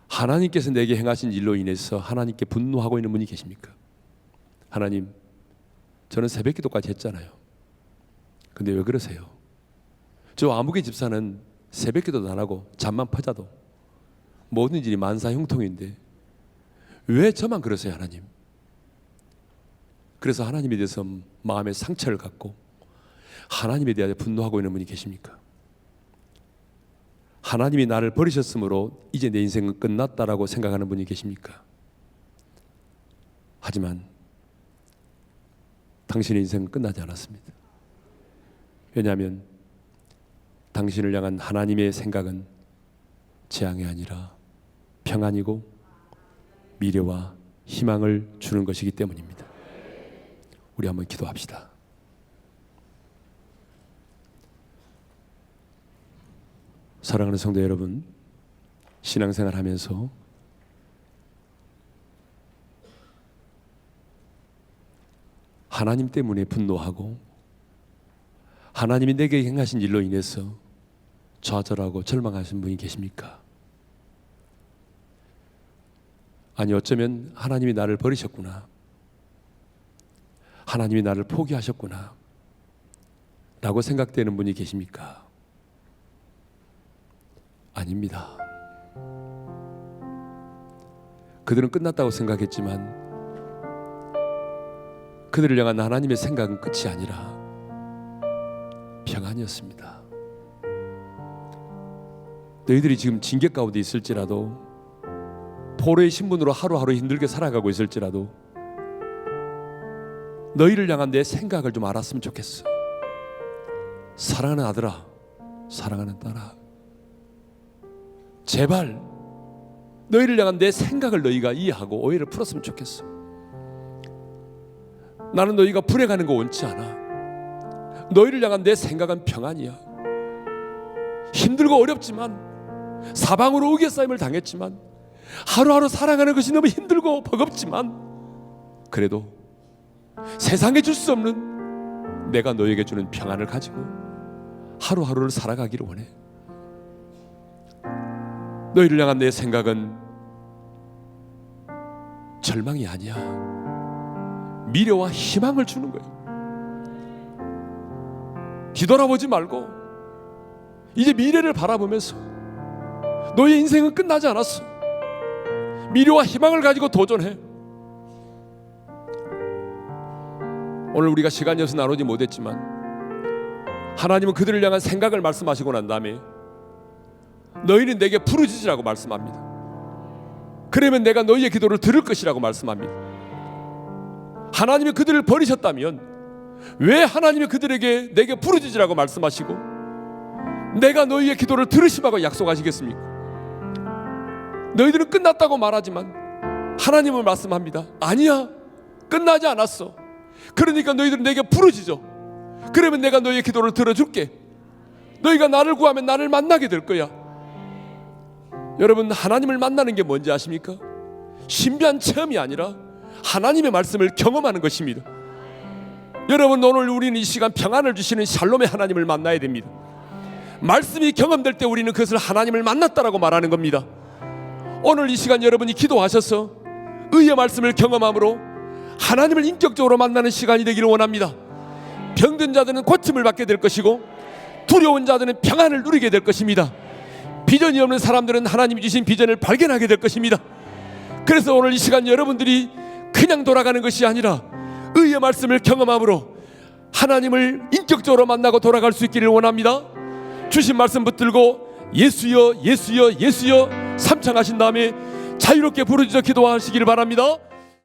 하나님께서 내게 행하신 일로 인해서 하나님께 분노하고 있는 분이 계십니까? 하나님, 저는 새벽기도까지 했잖아요. 근데 왜 그러세요? 저 아무개 집사는 새벽기도도 안 하고 잠만 퍼자도 모든 일이 만사형통인데 왜 저만 그러세요, 하나님? 그래서 하나님에 대해서 마음의 상처를 갖고 하나님에 대하여 분노하고 있는 분이 계십니까? 하나님이 나를 버리셨으므로 이제 내 인생은 끝났다라고 생각하는 분이 계십니까? 하지만 당신의 인생은 끝나지 않았습니다. 왜냐하면 당신을 향한 하나님의 생각은 재앙이 아니라 평안이고 미래와 희망을 주는 것이기 때문입니다. 우리 한번 기도합시다. 사랑하는 성도 여러분, 신앙생활 하면서 하나님 때문에 분노하고 하나님이 내게 행하신 일로 인해서 좌절하고 절망하신 분이 계십니까? 아니, 어쩌면 하나님이 나를 버리셨구나, 하나님이 나를 포기하셨구나 라고 생각되는 분이 계십니까? 아닙니다. 그들은 끝났다고 생각했지만 그들을 향한 하나님의 생각은 끝이 아니라 평안이었습니다. 너희들이 지금 징계 가운데 있을지라도, 포로의 신분으로 하루하루 힘들게 살아가고 있을지라도 너희를 향한 내 생각을 좀 알았으면 좋겠어. 사랑하는 아들아, 사랑하는 딸아, 제발 너희를 향한 내 생각을 너희가 이해하고 오해를 풀었으면 좋겠어. 나는 너희가 불행하는 거 원치 않아. 너희를 향한 내 생각은 평안이야. 힘들고 어렵지만, 사방으로 우겨싸임을 당했지만, 하루하루 살아가는 것이 너무 힘들고 버겁지만, 그래도 세상에 줄 수 없는 내가 너에게 주는 평안을 가지고 하루하루를 살아가기를 원해. 너희를 향한 내 생각은 절망이 아니야. 미래와 희망을 주는 거야. 뒤돌아보지 말고 이제 미래를 바라보면서 너의 인생은 끝나지 않았어. 미래와 희망을 가지고 도전해. 오늘 우리가 시간이 없어서 나누지 못했지만, 하나님은 그들을 향한 생각을 말씀하시고 난 다음에 너희는 내게 부르짖으라고 말씀합니다. 그러면 내가 너희의 기도를 들을 것이라고 말씀합니다. 하나님이 그들을 버리셨다면 왜 하나님이 그들에게 내게 부르짖으라고 말씀하시고 내가 너희의 기도를 들으시라고 약속하시겠습니까? 너희들은 끝났다고 말하지만 하나님은 말씀합니다. 아니야, 끝나지 않았어. 그러니까 너희들은 내게 부르짖어. 그러면 내가 너희의 기도를 들어줄게. 너희가 나를 구하면 나를 만나게 될 거야. 여러분, 하나님을 만나는 게 뭔지 아십니까? 신비한 체험이 아니라 하나님의 말씀을 경험하는 것입니다. 여러분, 오늘 우리는 이 시간 평안을 주시는 샬롬의 하나님을 만나야 됩니다. 말씀이 경험될 때 우리는 그것을 하나님을 만났다라고 말하는 겁니다. 오늘 이 시간 여러분이 기도하셔서 의의 말씀을 경험함으로 하나님을 인격적으로 만나는 시간이 되기를 원합니다. 병든 자들은 고침을 받게 될 것이고 두려운 자들은 평안을 누리게 될 것입니다. 비전이 없는 사람들은 하나님이 주신 비전을 발견하게 될 것입니다. 그래서 오늘 이 시간 여러분들이 그냥 돌아가는 것이 아니라 의의 말씀을 경험함으로 하나님을 인격적으로 만나고 돌아갈 수 있기를 원합니다. 주신 말씀 붙들고 예수여 예수여 예수여 삼창하신 다음에 자유롭게 부르짖어 기도하시기를 바랍니다.